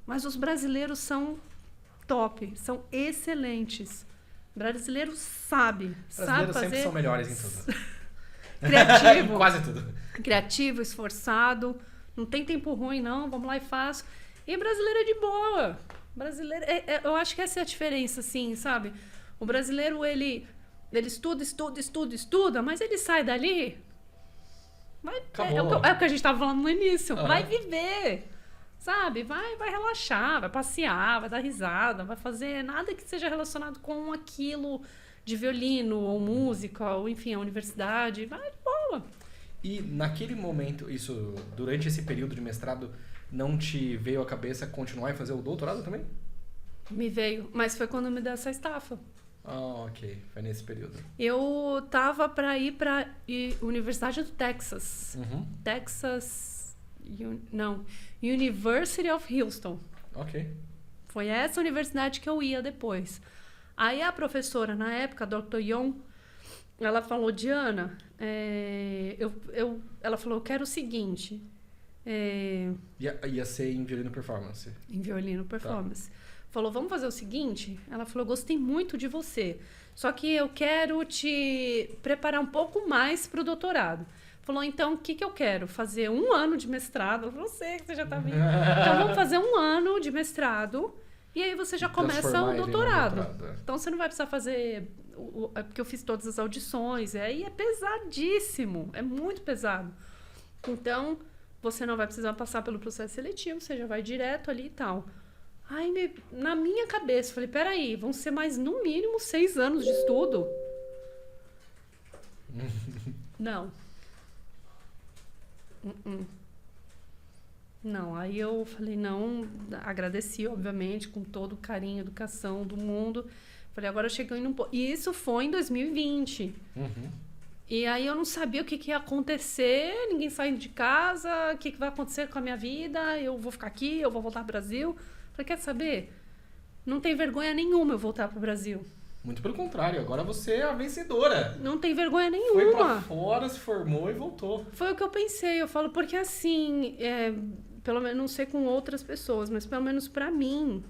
Mas os brasileiros são top, são excelentes. Brasileiro sabe Brasileiros fazer... sempre são melhores em tudo. Criativo. Quase tudo. Criativo, esforçado. Não tem tempo ruim, não. Vamos lá e faço. E brasileiro é de boa. Brasileiro... eu acho que essa é a diferença, assim, sabe? O brasileiro, ele estuda, mas ele sai dali... É o que a gente estava falando no início. Vai viver, sabe? Vai relaxar, vai passear, vai dar risada, vai fazer nada que seja relacionado com aquilo de violino, ou música, ou enfim, a universidade. Vai de boa. E naquele momento, durante esse período de mestrado, não te veio à cabeça continuar e fazer o doutorado também? Me veio, mas foi quando me deu essa estafa. Ok. Foi nesse período. Eu tava para ir para Universidade do Texas. University of Houston. Ok. Foi essa universidade que eu ia depois. Aí a professora, na época, a Dr. Young, ela falou, Diana, ela falou, eu quero o seguinte... Ia ser em violino performance. Em violino performance. Falou, vamos fazer o seguinte? Ela falou, gostei muito de você. Só que eu quero te preparar um pouco mais para o doutorado. Falou, então, o que eu quero? Fazer 1 ano de mestrado. Eu falei, você já está vindo. Então, vamos fazer 1 ano de mestrado. E aí você já começa o doutorado. Então, você não vai precisar fazer... É porque eu fiz todas as audições. E aí é pesadíssimo. É muito pesado. Então... Você não vai precisar passar pelo processo seletivo, você já vai direto ali e tal. Aí, na minha cabeça, falei, peraí, vão ser mais, no mínimo, 6 anos de estudo? Não. Não, aí eu falei, não, agradeci, obviamente, com todo o carinho, educação do mundo. Falei, agora eu cheguei no... E isso foi em 2020. E aí eu não sabia o que ia acontecer, ninguém saindo de casa, o que vai acontecer com a minha vida, eu vou ficar aqui, eu vou voltar pro Brasil. Falei, quer saber? Não tem vergonha nenhuma eu voltar pro Brasil. Muito pelo contrário, agora você é a vencedora. Não tem vergonha nenhuma. Foi pra fora, se formou e voltou. Foi o que eu pensei, eu falo, porque assim, pelo menos, não sei com outras pessoas, mas pelo menos pra mim,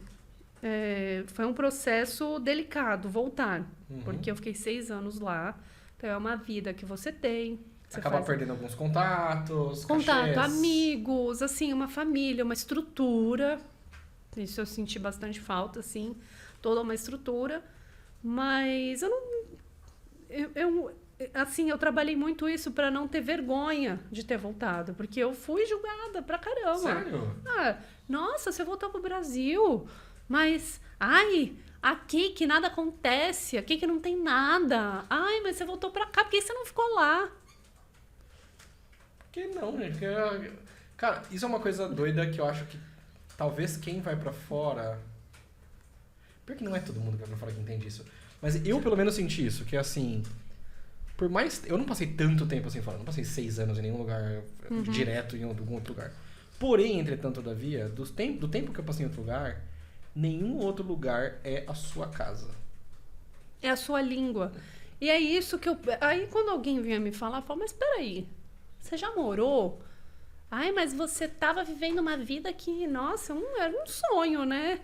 foi um processo delicado voltar. Porque eu fiquei 6 anos lá. Então, é uma vida que você tem. Você acaba perdendo alguns contatos, contato, amigos, assim, uma família, uma estrutura. Isso eu senti bastante falta, assim. Toda uma estrutura. Mas eu não... assim, eu trabalhei muito isso para não ter vergonha de ter voltado. Porque eu fui julgada pra caramba. Sério? Nossa, você voltou pro Brasil. Mas, aqui que nada acontece, aqui que não tem nada. Mas você voltou pra cá, por que você não ficou lá? Por que não, gente? Porque, cara, isso é uma coisa doida que eu acho que talvez quem vai pra fora... Porque não é todo mundo que vai pra fora que entende isso. Mas eu, pelo menos, senti isso, que assim... Por mais... Eu não passei tanto tempo assim fora, não passei 6 anos em nenhum lugar direto em algum outro lugar. Porém, entretanto, todavia, do tempo que eu passei em outro lugar... Nenhum outro lugar é a sua casa. É a sua língua. E é isso que eu... Aí, quando alguém vinha me falar, eu falo, mas peraí, você já morou? Mas você tava vivendo uma vida que, nossa, era um sonho, né?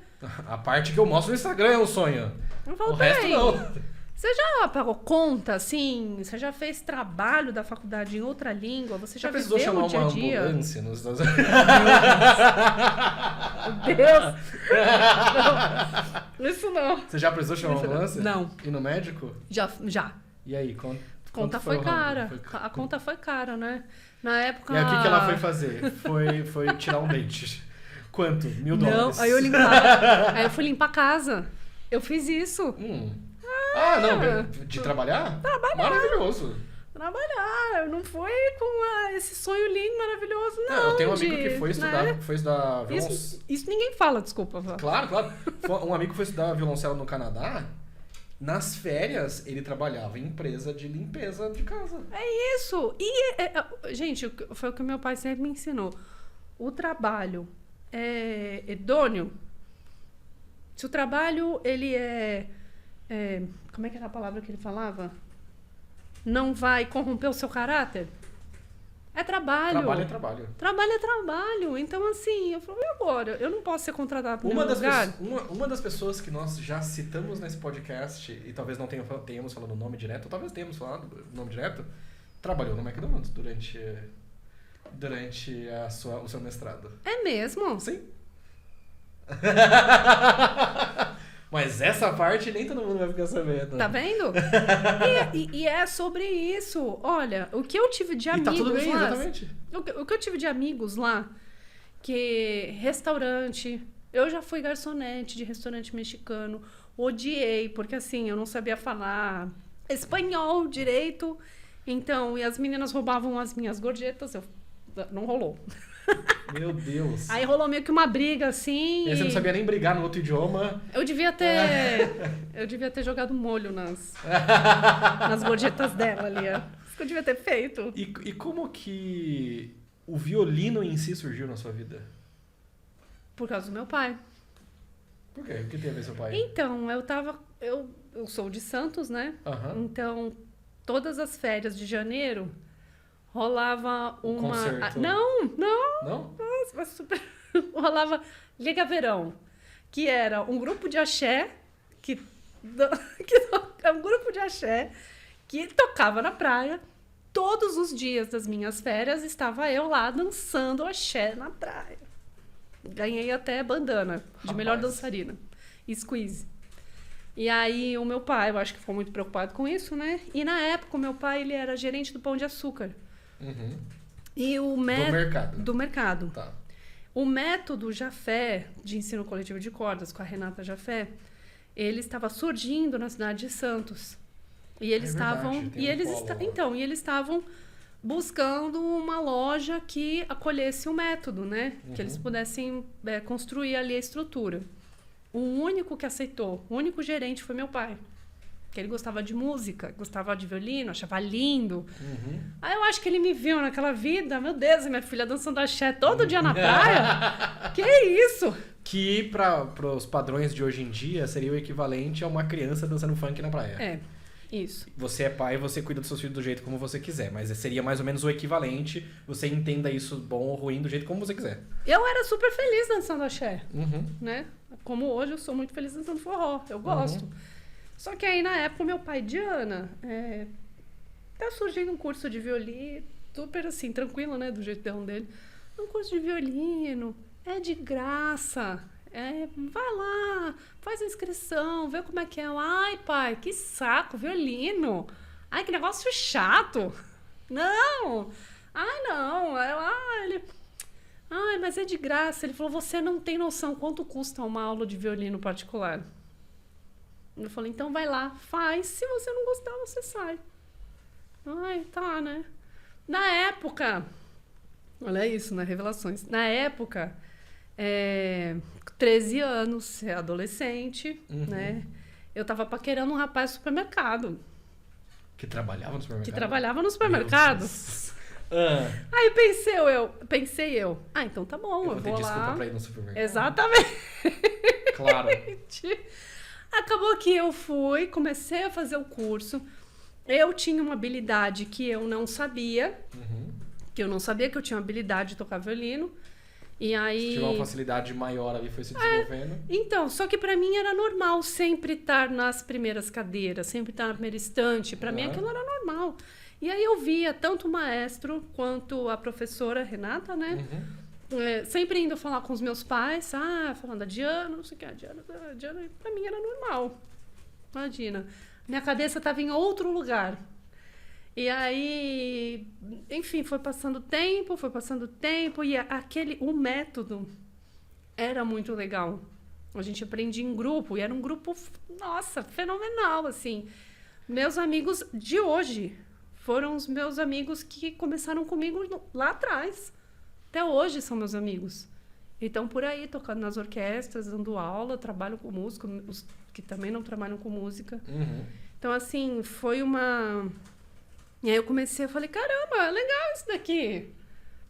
A parte que eu mostro no Instagram é um sonho. Eu falo, o resto não. Você já pagou conta, assim? Você já fez trabalho da faculdade em outra língua? Você já precisou viveu chamar o dia a dia? uma ambulância nos Estados Unidos? Meu Deus! Não. Isso não. Você já precisou chamar uma ambulância? Não. Ir no médico? Já. E aí, Conta foi cara. A conta foi cara, né? Na época... E aí, o que ela foi fazer? Foi tirar um dente. Quanto? $1.000? Não, aí eu fui limpar a casa. Eu fiz isso. Não, de trabalhar? Maravilhoso. Eu não fui com esse sonho lindo, maravilhoso, não. Eu tenho um amigo que foi estudar, né? violoncelo. Isso ninguém fala, desculpa. Claro. Um amigo foi estudar violoncelo no Canadá. Nas férias, ele trabalhava em empresa de limpeza de casa. É isso. E, gente, foi o que meu pai sempre me ensinou. O trabalho é idôneo. Se o trabalho, ele como é que era a palavra que ele falava? Não vai corromper o seu caráter? É trabalho. Trabalho é trabalho. Trabalho é trabalho. Então, assim, eu falo, e agora? Eu não posso ser contratado por nenhum lugar? Uma das pessoas que nós já citamos nesse podcast, e talvez não tenhamos falado o nome direto, ou talvez tenhamos falado o nome direto, trabalhou no McDonald's durante o seu mestrado. É mesmo? Sim. Mas essa parte nem todo mundo vai ficar sabendo. Tá vendo? E é sobre isso. Olha, o que eu tive de amigos tá tudo bem, lá... exatamente. O que eu tive de amigos lá, que restaurante... Eu já fui garçonete de restaurante mexicano. Odiei, porque assim, eu não sabia falar espanhol direito. Então, e as meninas roubavam as minhas gorjetas. Não rolou. Meu Deus. Aí rolou meio que uma briga, assim. E aí você não sabia nem brigar no outro idioma. Eu devia ter jogado molho nas gorjetas dela ali. Isso que eu devia ter feito. E como que o violino em si surgiu na sua vida? Por causa do meu pai. Por quê? O que tem a ver com seu pai? Então, eu sou de Santos, né? Uhum. Então, todas as férias de janeiro, rolava uma... concerto. Não? Não? Nossa, mas super... rolava Liga Verão, que era um grupo de axé, um grupo de axé que tocava na praia. Todos os dias das minhas férias estava eu lá dançando axé na praia. Ganhei até bandana de melhor dançarina. E squeeze. E aí o meu pai, eu acho que ficou muito preocupado com isso, né? E na época o meu pai, ele era gerente do Pão de Açúcar. Uhum. E o Do mercado. Do mercado. Tá. O método Jafé, de ensino coletivo de cordas, com a Renata Jafé, ele estava surgindo na cidade de Santos. E eles estavam... E eles estavam buscando uma loja que acolhesse o método, né? Uhum. Que eles pudessem construir ali a estrutura. O único que aceitou, o único gerente foi meu pai. Que ele gostava de música, gostava de violino, achava lindo. Uhum. Aí eu acho que ele me viu naquela vida, meu Deus, minha filha dançando axé todo dia na praia. Que isso? Que para os padrões de hoje em dia seria o equivalente a uma criança dançando funk na praia. É, isso. Você é pai, você cuida dos seus filhos do jeito como você quiser, mas seria mais ou menos o equivalente, você entenda isso bom ou ruim do jeito como você quiser. Eu era super feliz dançando axé, Uhum. né? Como hoje eu sou muito feliz dançando forró, eu gosto. Só que aí na época o meu pai, Diana, tá surgindo um curso de violino, super assim, tranquilo, né, do jeitão dele. Um curso de violino, é de graça, vai lá, faz a inscrição, vê como é que é. Ai, pai, que saco, violino. Ai, que negócio chato. Não, ai, não. Ai, mas é de graça. Ele falou, você não tem noção quanto custa uma aula de violino particular. Eu falei, então vai lá, faz. Se você não gostar, você sai. Ai, tá, né? Na época... Olha isso, né? Revelações. Na época, 13 anos, adolescente, né? Eu tava paquerando um rapaz no supermercado. Que trabalhava no supermercado? Que trabalhava no supermercado. Aí pensei eu. Ah, então tá bom, eu vou lá. Desculpa pra ir no supermercado. Exatamente. Claro. Acabou que eu fui, comecei a fazer o curso. Eu tinha uma habilidade que eu não sabia. Que eu não sabia que eu tinha uma habilidade de tocar violino. E aí... Você tinha uma facilidade maior ali, foi se desenvolvendo. Então, só que pra mim era normal sempre estar nas primeiras cadeiras, sempre estar na primeira estante. Pra mim aquilo era normal. E aí eu via tanto o maestro quanto a professora Renata, né? Sempre indo falar com os meus pais, falando da Diana, não sei o que, a Diana, pra mim era normal. Imagina. Minha cabeça estava em outro lugar. E aí, enfim, foi passando tempo, e o método era muito legal. A gente aprendia em grupo, e era um grupo, nossa, fenomenal, assim. Meus amigos de hoje foram os meus amigos que começaram comigo lá atrás. Até hoje são meus amigos. Então, por aí, tocando nas orquestras, dando aula, trabalho com música, os que também não trabalham com música. Então, assim, foi uma... E aí eu comecei, eu falei, caramba, é legal isso daqui.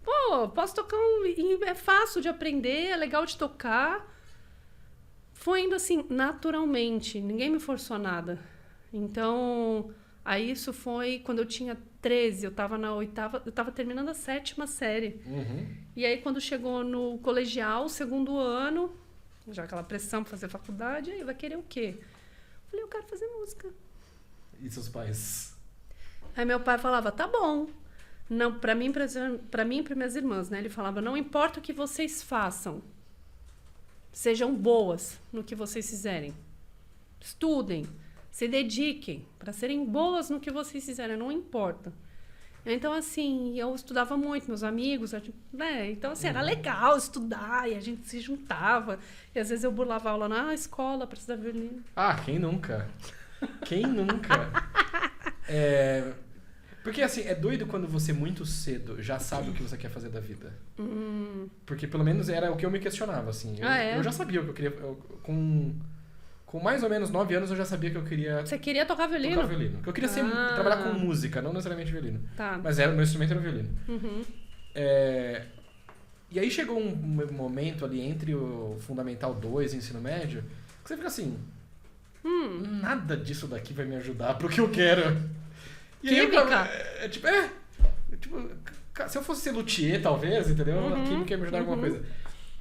Pô, posso tocar é fácil de aprender, é legal de tocar. Foi indo assim, naturalmente, ninguém me forçou a nada. Então, aí isso foi quando eu tinha 13, eu estava na 8ª, eu estava terminando a 7ª série. E aí quando chegou no colegial, segundo ano, já aquela pressão para fazer faculdade, aí vai querer o quê? Eu falei, eu quero fazer música. E seus pais? Aí meu pai falava, tá bom. Não, para mim e para minhas irmãs, né? Ele falava, não importa o que vocês façam, sejam boas no que vocês fizerem. Estudem, se dediquem para serem boas no que vocês fizerem, não importa. Então, assim, eu estudava muito, meus amigos, né? Então, assim, era legal estudar e a gente se juntava. E às vezes eu burlava aula na escola para estudar violino. Quem nunca? Quem nunca? Porque, assim, é doido quando você muito cedo já sabe o que você quer fazer da vida. Porque, pelo menos, era o que eu me questionava, assim. Eu já sabia o que eu queria... Com mais ou menos 9 anos, eu já sabia que eu queria... Você queria tocar violino? Tocar violino. Porque eu queria trabalhar com música, não necessariamente violino. Tá. Mas o meu instrumento era o violino. E aí chegou um momento ali entre o Fundamental 2 e o ensino médio, que você fica assim... Nada disso daqui vai me ajudar pro que eu quero. E aí eu Química? ficava, tipo, se eu fosse ser luthier, talvez, entendeu? A química ia me ajudar em alguma coisa.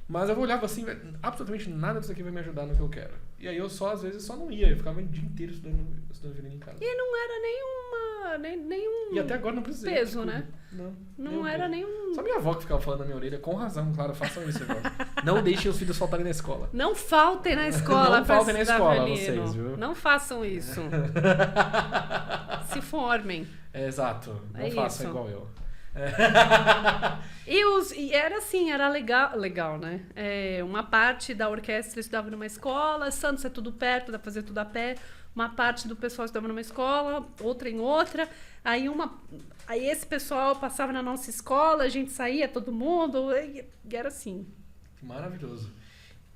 Mas eu olhava assim, absolutamente nada disso aqui vai me ajudar no que eu quero. E aí eu às vezes, só não ia. Eu ficava o dia inteiro estudando violino em casa. E não era nenhum E até agora não precisei. peso, né? Não era peso. nenhum... Só minha avó que ficava falando na minha orelha, com razão, claro, façam isso agora. Não deixem os filhos faltarem na escola. Não faltem na escola Não pra faltem na estudar escola, violino. vocês, viu? Não façam isso. Se formem. Exato. Não É façam isso. igual eu. E era assim, era legal, né? Uma parte da orquestra estudava numa escola, Santos é tudo perto, dá pra fazer tudo a pé. Uma parte do pessoal estudava numa escola, outra em outra. Aí esse pessoal passava na nossa escola, a gente saía, todo mundo, e era assim. Maravilhoso.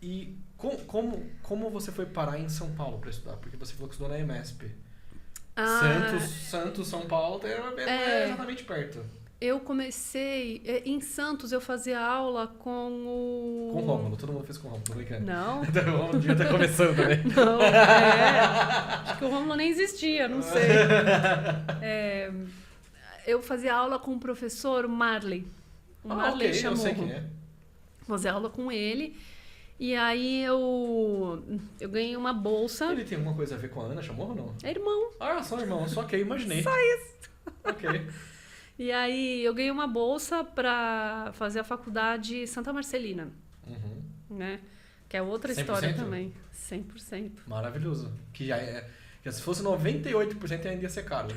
E como você foi parar em São Paulo para estudar? Porque você falou que estudou na EMESP. Santos, São Paulo, é exatamente perto. Eu comecei... Em Santos, eu fazia aula com o... Com o Rômulo, todo mundo fez com o Rômulo, tô brincando. Não. O Rômulo devia estar começando também. Não, acho que o Rômulo nem existia, não sei. Eu fazia aula com o professor Marley. O Marley ok, chamou. eu sei quem é. Fazia aula com ele. E aí eu ganhei uma bolsa. Ele tem alguma coisa a ver com a Ana Chamorro ou não? É irmão. Ah, são irmãos, só que imaginei. Só isso. Ok. E aí eu ganhei uma bolsa para fazer a faculdade Santa Marcelina, né? Que é outra 100%? história também. 100%. Maravilhoso. Que já é... Que se fosse 98% ainda ia ser caro.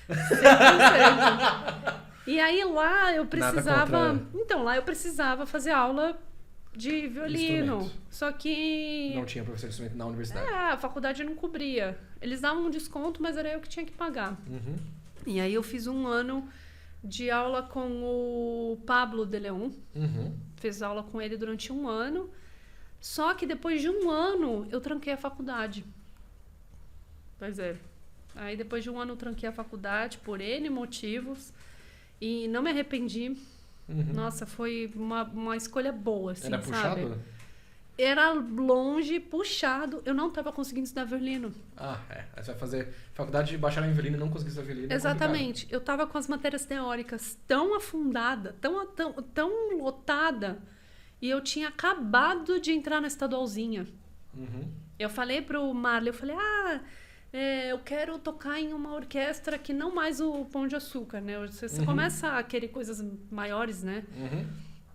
100%. E aí lá eu precisava... Nada contra... Então, lá eu precisava fazer aula de violino. Instrumento. Só que... Não tinha professor de instrumento na universidade. a faculdade não cobria. Eles davam um desconto, mas era eu que tinha que pagar. E aí eu fiz um ano de aula com o Pablo de Leon. Fiz aula com ele durante um ano. Só que depois de um ano, eu tranquei a faculdade. Pois é. Aí depois de um ano eu tranquei a faculdade por N motivos. E não me arrependi. Nossa, foi uma escolha boa, assim, Era sabe? puxado? Era longe, puxado. Eu não estava conseguindo estudar violino. Aí você vai fazer faculdade de bacharel em violino e não conseguir estudar violino. Exatamente. Eu estava com as matérias teóricas tão afundada, tão lotada. E eu tinha acabado de entrar na estadualzinha. Eu falei pro Marley, eu quero tocar em uma orquestra que não mais o Pão de Açúcar, né? Você começa a querer coisas maiores, né?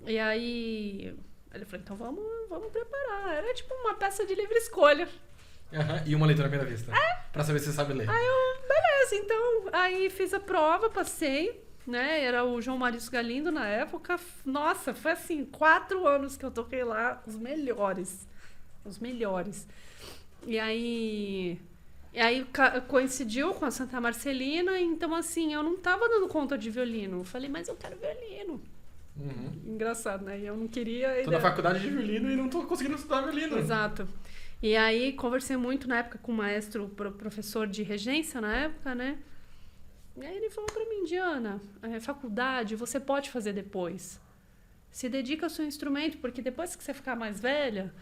E aí... Ele falou, então vamos preparar. Era tipo uma peça de livre escolha. E uma leitura à primeira vista. Pra saber se você sabe ler. Aí eu, beleza, então. Aí fiz a prova, passei, né? Era o João Maurício Galindo na época. Nossa, foi assim, 4 anos que eu toquei lá, os melhores. Os melhores. E aí coincidiu com a Santa Marcelina, então assim, eu não tava dando conta de violino. Eu falei, mas eu quero violino. Engraçado, né? Eu não queria... Tô na faculdade de violino e não tô conseguindo estudar violino. Exato. E aí, conversei muito na época com o maestro, professor de regência na época, né? E aí ele falou pra mim, Diana, faculdade você pode fazer depois. Se dedica ao seu instrumento, porque depois que você ficar mais velha,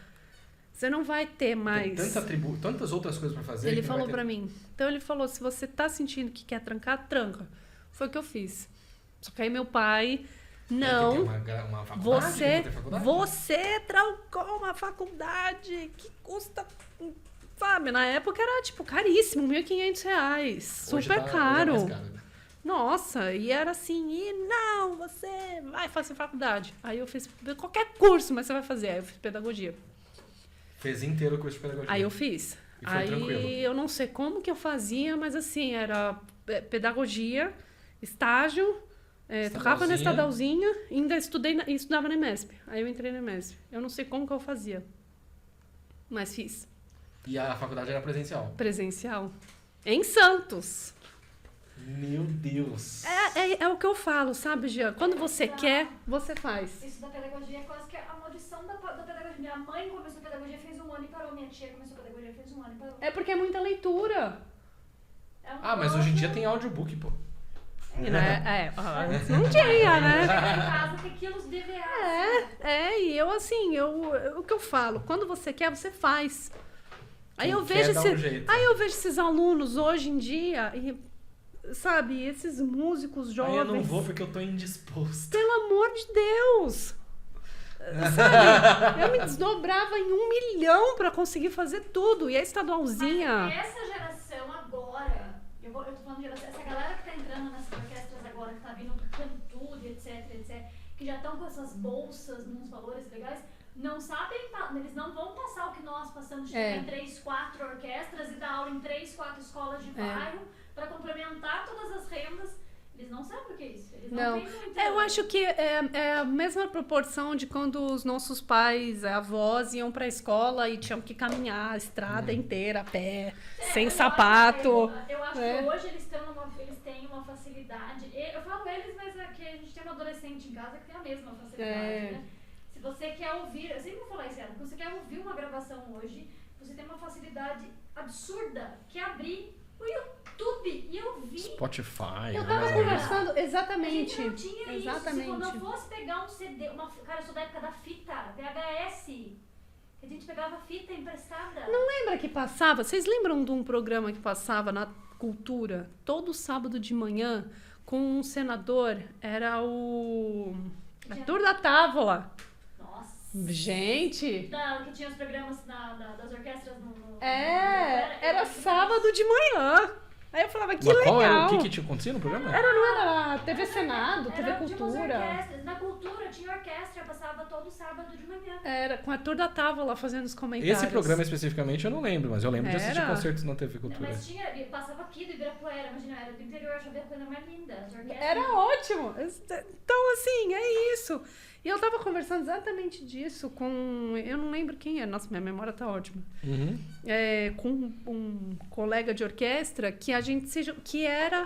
você não vai ter mais... Tem tantas outras coisas pra fazer. Ele falou pra mim. Então ele falou, se você tá sentindo que quer trancar, tranca. Foi o que eu fiz. Só que aí meu pai... Não, uma faculdade, você trancou uma faculdade que custa, sabe, na época era tipo caríssimo, R$1.500, super caro. Hoje é mais caro. Nossa, e era assim, não, você vai fazer faculdade. Aí eu fiz qualquer curso, mas você vai fazer. Aí eu fiz pedagogia. Fez inteiro o curso de pedagogia. Aí eu fiz. E foi tranquilo. Eu não sei como que eu fazia, mas assim, era pedagogia, estágio... tocava na estadalzinha, ainda estudava na EMESP. Aí eu entrei na EMESP. Eu não sei como que eu fazia, mas fiz. E a faculdade era presencial? Presencial. Em Santos. Meu Deus. É o que eu falo, sabe, Gia? Quando você quer, você faz. Isso da pedagogia é quase que a maldição da pedagogia. Minha mãe começou pedagogia, fez 1 ano e parou. Minha tia começou pedagogia, fez 1 ano e parou. É porque é muita leitura. Mas hoje em dia tem audiobook, pô. Não tinha, né? Em casa tem quilos de reais. E eu assim, o que eu falo, quando você quer, você faz. Aí eu vejo esses alunos hoje em dia, e sabe, esses músicos jovens... Aí eu não vou porque eu tô indisposto. Pelo amor de Deus! Sabe, eu me desdobrava em 1 milhão pra conseguir fazer tudo. E a estadualzinha... Mas essa geração agora, eu tô falando de geração, essa galera que tá entrando nessas orquestras agora, que tá vindo cantude, etc, que já estão com essas bolsas nos valores legais, não sabem, eles não vão passar o que nós passamos de ter em 3, 4 orquestras e dar aula em 3, 4 escolas de bairro para complementar todas as rendas. Eles não sabem o que é isso. Eles não têm muito... Eu acho que é a mesma proporção de quando os nossos pais, avós, iam pra escola e tinham que caminhar a estrada inteira a pé, sem sapato. Eu acho que hoje eles têm uma facilidade. Eu falo eles, mas é que a gente tem um adolescente em casa que tem a mesma facilidade, né? Se você quer ouvir, eu sempre vou falar isso, se você quer ouvir uma gravação hoje, você tem uma facilidade absurda, que é abrir o YouTube e ouvir. Spotify. Eu tava conversando, exatamente. A gente não tinha exatamente. isso. Se quando eu fosse pegar um CD, cara, eu sou da época da fita, VHS, que a gente pegava fita emprestada. Não lembra que passava? Vocês lembram de um programa que passava na Cultura, todo sábado de manhã, com um senador? Era o Arthur da Távola. Gente! Que tinha os programas das orquestras no era sábado de manhã. Aí eu falava, que mas legal. Qual era o que tinha acontecido no programa? Não era TV Senado, TV Cultura. Na Cultura tinha orquestra, passava todo sábado de manhã. Era com a Arthur da Távola fazendo os comentários. Esse programa especificamente eu não lembro, mas eu lembro de assistir concertos na TV Cultura. Mas passava aqui do Ibirapuera, imagina, era do interior, eu achava a coisa mais linda. Era ótimo. Então, assim, é isso. E eu tava conversando exatamente disso com... Eu não lembro quem é. Nossa, minha memória tá ótima. Uhum. Com um colega de orquestra que a gente que era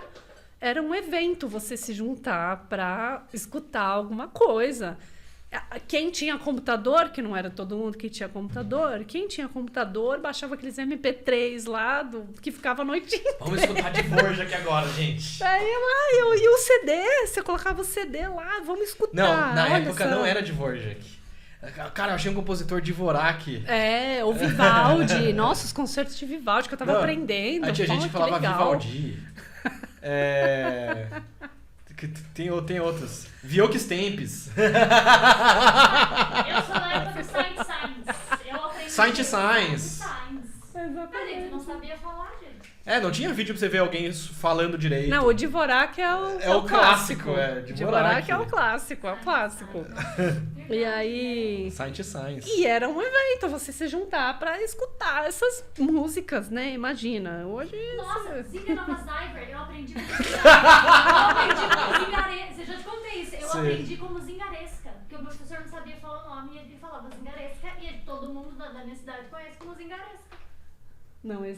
um evento você se juntar pra escutar alguma coisa. Quem tinha computador, que não era todo mundo que tinha computador, quem tinha computador baixava aqueles MP3 lá, que ficava a noite inteira. Vamos escutar de Dvorak aqui agora, gente. Aí lá, e o CD, você colocava o CD lá, vamos escutar. Não, na época não era Dvorak. Cara, eu achei um compositor Dvorak. O Vivaldi. Nossa, os concertos de Vivaldi que eu tava aprendendo. Aí tinha gente que falava Vivaldi. Tem outros. Vioque Stempes. Eu sou da época do Saint-Saëns. Eu aprendi Saint-Saëns. Mas a gente não sabia falar, gente. Não tinha vídeo pra você ver alguém falando direito. Não, o Dvorak é o clássico. Dvorak é o clássico, E aí... Saint-Saëns. E era um evento, você se juntar pra escutar essas músicas, né? Imagina, hoje... Nossa, Zinga Nova Zyver, eu aprendi como zingaresca. Eu já te contei isso. Eu aprendi como zingaresca. Porque o meu professor não sabia falar o nome e ele falava zingaresca. E todo mundo da minha cidade conhece como zingaresca. Não, ele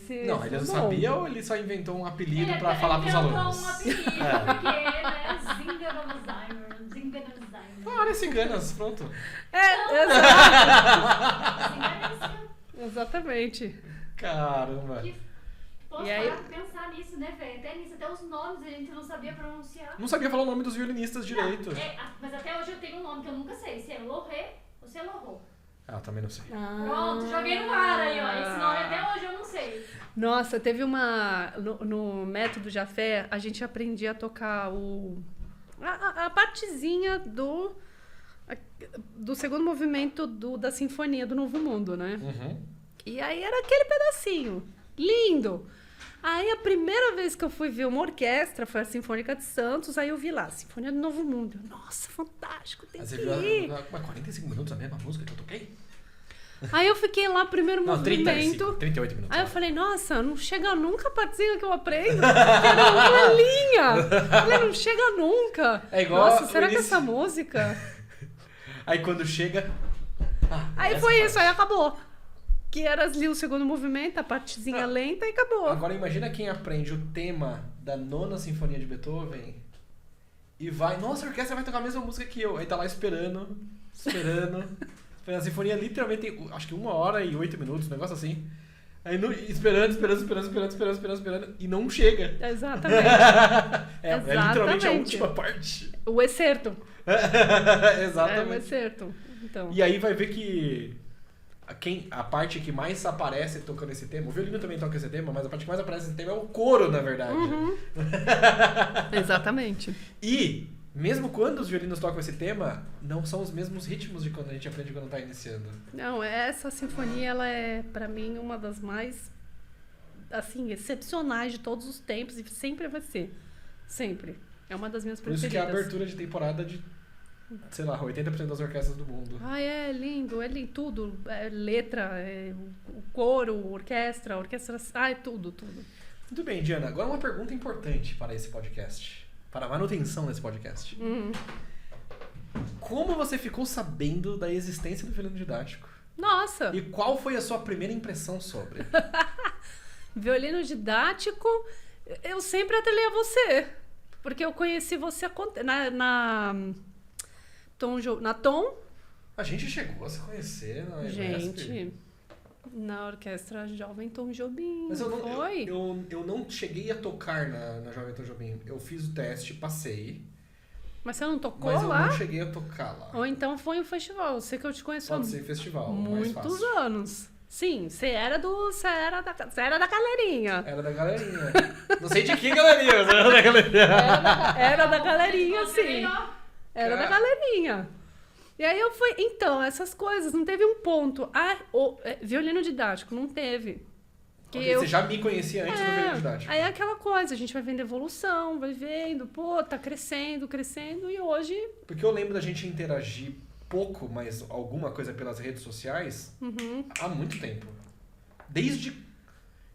não sabia ou ele só inventou um apelido pra falar pros alunos? Ele inventou um apelido, porque né, Zinga Nova Zyver. Zinga Nova Zyver. Várias ciganas, pronto. Zingaresca. Exatamente. Caramba. Posso parar pra pensar nisso, né, velho? Até os nomes a gente não sabia pronunciar. Não sabia falar o nome dos violinistas direito. Mas até hoje eu tenho um nome que eu nunca sei. Se é Loré ou se é Lorô. Também não sei. Pronto, joguei no ar aí, ó. Esse nome até hoje eu não sei. Nossa, teve no Método Jafé, a gente aprendia a tocar a partezinha do segundo movimento da Sinfonia do Novo Mundo, né? Uhum. E aí era aquele pedacinho. Lindo! Aí a primeira vez que eu fui ver uma orquestra foi a Sinfônica de Santos, aí eu vi lá, Sinfonia do Novo Mundo. Nossa, fantástico, tem que ir. 45 minutos a mesma música que eu toquei? Aí eu fiquei lá, primeiro movimento. 38 minutos. Aí eu falei, nossa, não chega nunca a partezinha que eu aprendo. Era uma linha. Eu falei, não chega nunca. É igual nossa, será que essa música... Aí quando chega... aí foi isso, aí acabou. Que era ali o segundo movimento, a partezinha lenta e acabou. Agora imagina quem aprende o tema da 9ª Sinfonia de Beethoven e vai... Nossa, a orquestra vai tocar a mesma música que eu. Aí tá lá esperando. A sinfonia literalmente tem, acho que 1 hora e 8 minutos, um negócio assim. Aí esperando, e não chega. Exatamente. É literalmente a última parte. O excerto. Exatamente. O excerto. Então. E aí vai ver que a parte que mais aparece tocando esse tema, o violino também toca esse tema, mas a parte que mais aparece nesse tema é o coro, na verdade. Exatamente. E, mesmo quando os violinos tocam esse tema, não são os mesmos ritmos de quando a gente aprende quando tá iniciando. Não, essa sinfonia, ela é, pra mim, uma das mais, assim, excepcionais de todos os tempos e sempre vai ser. Sempre. É uma das minhas Por isso preferidas. que é a abertura de temporada de, sei lá, 80% das orquestras do mundo. Ai, é lindo, tudo. É letra, o coro, orquestra, ai, tudo. Muito bem, Diana. Agora uma pergunta importante para esse podcast. Para a manutenção desse podcast. Como você ficou sabendo da existência do violino didático? Nossa! E qual foi a sua primeira impressão sobre? Violino didático, eu sempre atrelei a você. Porque eu conheci você na Tom. A gente chegou a se conhecer na EMESP. Gente, na Orquestra Jovem Tom Jobim. Mas foi? Eu não cheguei a tocar na Jovem Tom Jobim. Eu fiz o teste, passei. Mas você não tocou Mas lá? eu não cheguei a tocar lá. Ou então foi um festival. Sei que eu te conheço há Pode ser festival, mais muitos fácil. anos. Sim, você era da galerinha. Era da galerinha. Não sei de que galerinha, mas era da galerinha. Era da galerinha, sim. Era da Cara. galerinha. E aí eu fui... Então, essas coisas, não teve um ponto. Violino didático, não teve. Ok, você já me conhecia antes do violino didático. Aí é aquela coisa, a gente vai vendo evolução, vai vendo, tá crescendo, e hoje... Porque eu lembro da gente interagir pouco, mas alguma coisa pelas redes sociais há muito tempo. Desde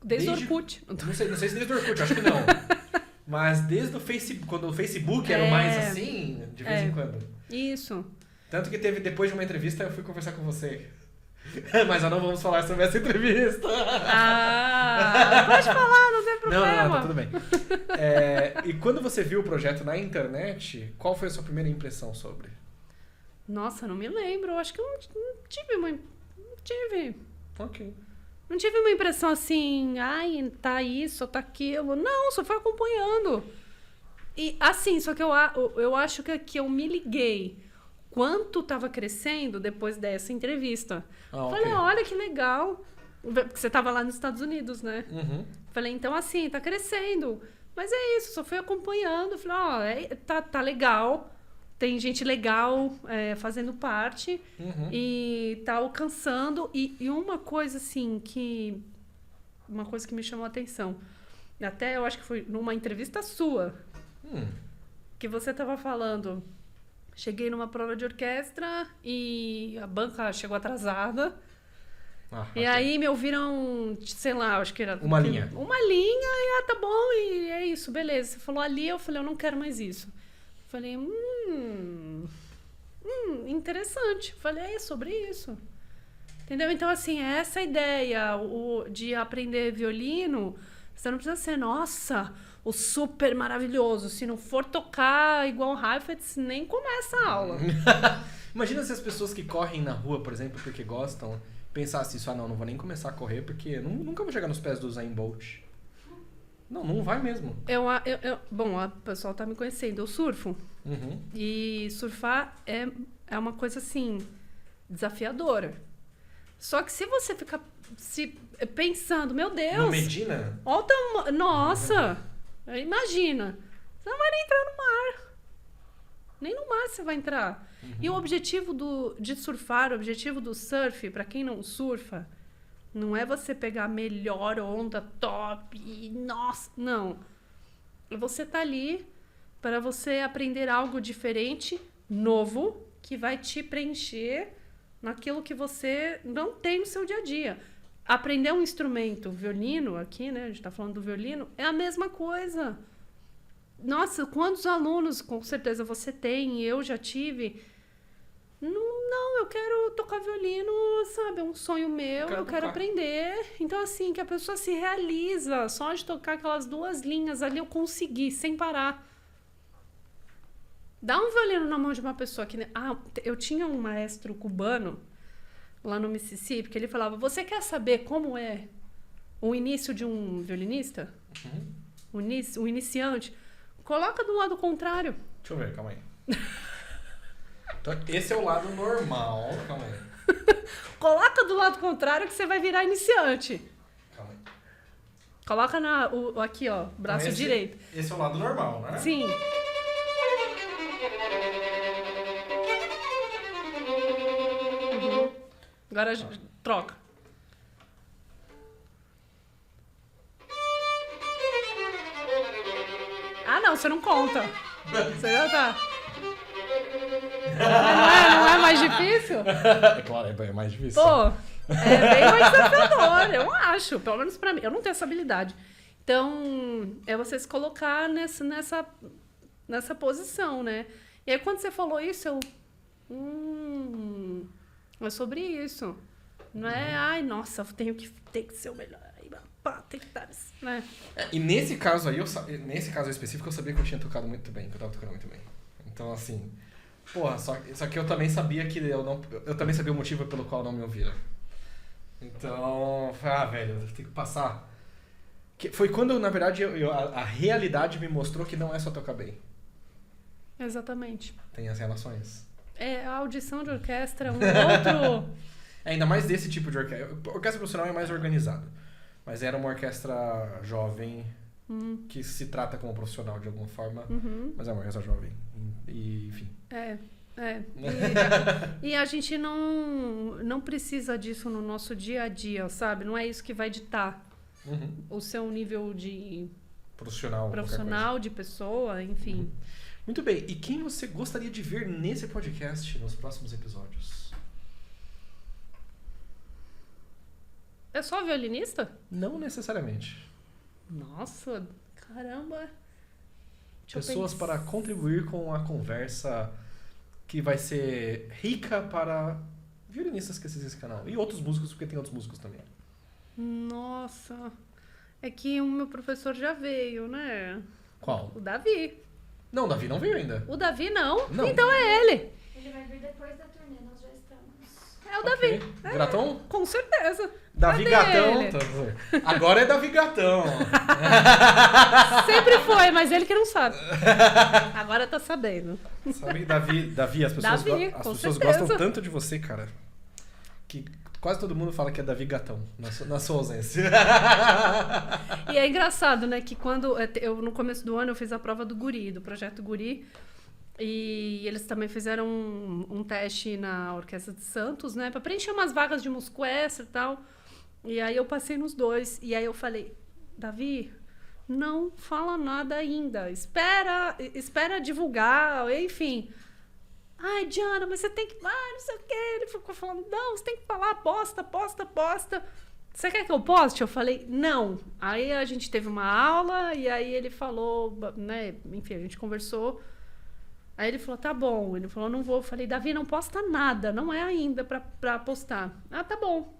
o Orkut. Não sei se desde o Orkut, acho que não. Mas desde o Facebook, quando o Facebook era mais assim, de vez em quando. Isso. Tanto que teve, depois de uma entrevista, eu fui conversar com você. Mas nós não vamos falar sobre essa entrevista. Pode falar, não tem problema. Não, tá tudo bem. E quando você viu o projeto na internet, qual foi a sua primeira impressão sobre? Nossa, não me lembro. Eu acho que eu não tive uma... Não tive. Ok. Não tive uma impressão assim, ai, tá isso, tá aquilo. Não, só foi acompanhando. E assim, só que eu acho que eu me liguei quanto tava crescendo depois dessa entrevista. Falei, olha que legal. Porque você tava lá nos Estados Unidos, né? Falei, então assim, tá crescendo. Mas é isso, só fui acompanhando. Falei, tá legal. Tem gente legal fazendo parte e tá alcançando. E uma coisa assim uma coisa que me chamou a atenção. Até eu acho que foi numa entrevista sua. Que você tava falando. Cheguei numa prova de orquestra e a banca chegou atrasada. E aí me ouviram, sei lá, acho que era... Uma linha. Uma linha e tá bom, e é isso, beleza. Você falou ali, eu falei, eu não quero mais isso. Falei, interessante. Falei, é sobre isso. Entendeu? Então, assim, essa ideia de aprender violino, você não precisa ser, nossa, o super maravilhoso. Se não for tocar igual o Heifetz, nem começa a aula. Imagina se as pessoas que correm na rua, por exemplo, porque gostam, pensassem isso, não vou nem começar a correr porque eu nunca vou chegar nos pés do Usain Bolt. Não vai mesmo. Bom, o pessoal tá me conhecendo. Eu surfo. E surfar é uma coisa, assim, desafiadora. Só que se você ficar pensando, meu Deus... No Medina? Nossa! Imagina. Você não vai nem entrar no mar. Nem no mar você vai entrar. E o objetivo de surfar, o objetivo do surf, para quem não surfa, não é você pegar a melhor onda, top, e nossa, não. Você tá ali para você aprender algo diferente, novo, que vai te preencher naquilo que você não tem no seu dia a dia. Aprender um instrumento, violino, aqui, né, a gente tá falando do violino, é a mesma coisa. Nossa, quantos alunos, com certeza você tem, e eu já tive... Não, eu quero tocar violino, sabe? É um sonho meu, eu quero aprender. Então, assim, que a pessoa se realiza. Só de tocar aquelas 2 linhas ali, eu consegui, sem parar. Dá um violino na mão de uma pessoa que... eu tinha um maestro cubano, lá no Mississippi, que ele falava, você quer saber como é o início de um violinista? O iniciante? Coloca do lado contrário. Deixa eu ver, calma aí. Então, esse é o lado normal. Calma aí. Coloca do lado contrário que você vai virar iniciante. Calma aí. Coloca aqui, ó, braço Então, direito. Esse é o lado normal, né? Sim. Agora troca. Ah, não, você não conta. Você já tá. Não é mais difícil? É claro, é mais difícil. Pô, é bem mais desafiador, eu acho. Pelo menos pra mim. Eu não tenho essa habilidade. Então, é você se colocar nessa posição, né? E aí, quando você falou isso, eu... é sobre isso. Não é, ai, nossa, eu tenho que ser o melhor. Aí, pá, tem que estar... Né? E nesse caso aí, nesse caso específico, eu sabia que eu tinha tocado muito bem, que eu tava tocando muito bem. Então, assim... Porra, só que eu também sabia que eu também sabia o motivo pelo qual não me ouviram. Então, velho, eu tenho que passar. Foi quando, na verdade, a realidade me mostrou que não é só tocar bem. Exatamente. Tem as relações. É, a audição de orquestra é um outro... Ainda mais desse tipo de orquestra. A orquestra profissional é mais organizada. Mas era uma orquestra jovem, que se trata como profissional de alguma forma, mas é uma orquestra jovem. E, enfim. E a gente não precisa disso no nosso dia a dia, sabe? Não é isso que vai ditar o seu nível de profissional, de pessoa, enfim. Muito bem. E quem você gostaria de ver nesse podcast nos próximos episódios? É só violinista? Não necessariamente. Nossa, caramba. Pessoas para contribuir com a conversa que vai ser rica para violinistas que assistem esse canal. E outros músicos, porque tem outros músicos também. Nossa. É que o meu professor já veio, né? Qual? O Davi. Não, o Davi não veio ainda. O Davi não? Não. Então é ele. Ele vai vir depois da turnê, nós já estamos. É o Davi. Okay. Gratão? Com certeza. Davi Cadê Gatão. ele? Agora é Davi Gatão. Sempre foi, mas ele que não sabe. Agora tá sabendo. Sabe, Davi, as pessoas, as pessoas gostam tanto de você, cara, que quase todo mundo fala que é Davi Gatão, na sua ausência. E é engraçado, né, que quando no começo do ano eu fiz a prova do Guri, do projeto Guri, e eles também fizeram um teste na Orquestra de Santos, né, pra preencher umas vagas de músico extra e tal. E aí eu passei nos dois, e aí eu falei, Davi, não fala nada ainda, espera divulgar, enfim. Ai, Diana, mas você tem que... não sei o quê. Ele ficou falando, não, você tem que falar, posta. Você quer que eu poste? Eu falei, não. Aí a gente teve uma aula, e aí ele falou, né, enfim, a gente conversou. Aí ele falou, tá bom. Ele falou, não vou. Eu falei, Davi, não posta nada, não é ainda pra postar. Ah, tá bom.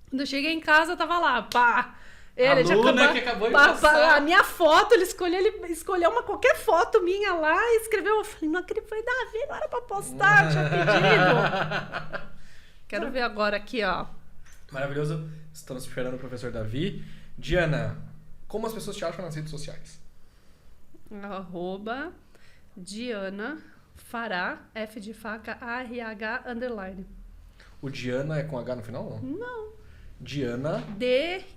Quando eu cheguei em casa, tava lá, pá. Ele que acabou de passar. A minha foto, ele escolheu qualquer foto minha lá e escreveu. Eu falei, não acredito, foi Davi, não era pra postar, tinha pedido. Quero ver agora aqui, ó. Maravilhoso. Estamos esperando o professor Davi. Diana, como as pessoas te acham nas redes sociais? @Diana Fará, F de faca, ARH, _. O Diana é com H no final, não? Não. Diana. DIANAFARAH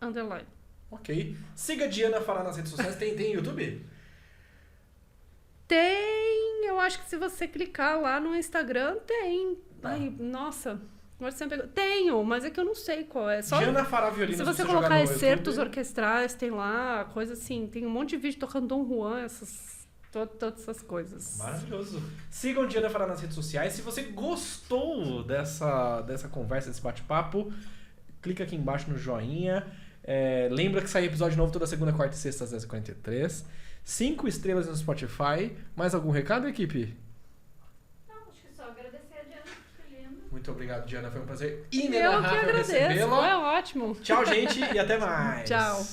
_. Ok. Siga Diana Fará nas redes sociais. Tem YouTube? Tem, eu acho que se você clicar lá no Instagram, tem. Tá. Ai, nossa, agora você me pegou. Tenho, mas é que eu não sei qual é. Só Diana Fará Violino. se você colocar excertos orquestrais, tem lá, coisa assim. Tem um monte de vídeo tocando Dom Juan, todas essas coisas. Maravilhoso. Sigam Diana Fará nas redes sociais. Se você gostou dessa conversa, desse bate-papo, clica aqui embaixo no joinha. Lembra que sai episódio novo toda segunda, quarta e sexta às 10h43. 5 estrelas no Spotify. Mais algum recado, equipe? Não, acho que só agradecer a Diana, que lindo. Muito obrigado, Diana. Foi um prazer Eu que inenarrável agradeço, recebê-la. foi ótimo. Tchau, gente, e até mais. Tchau.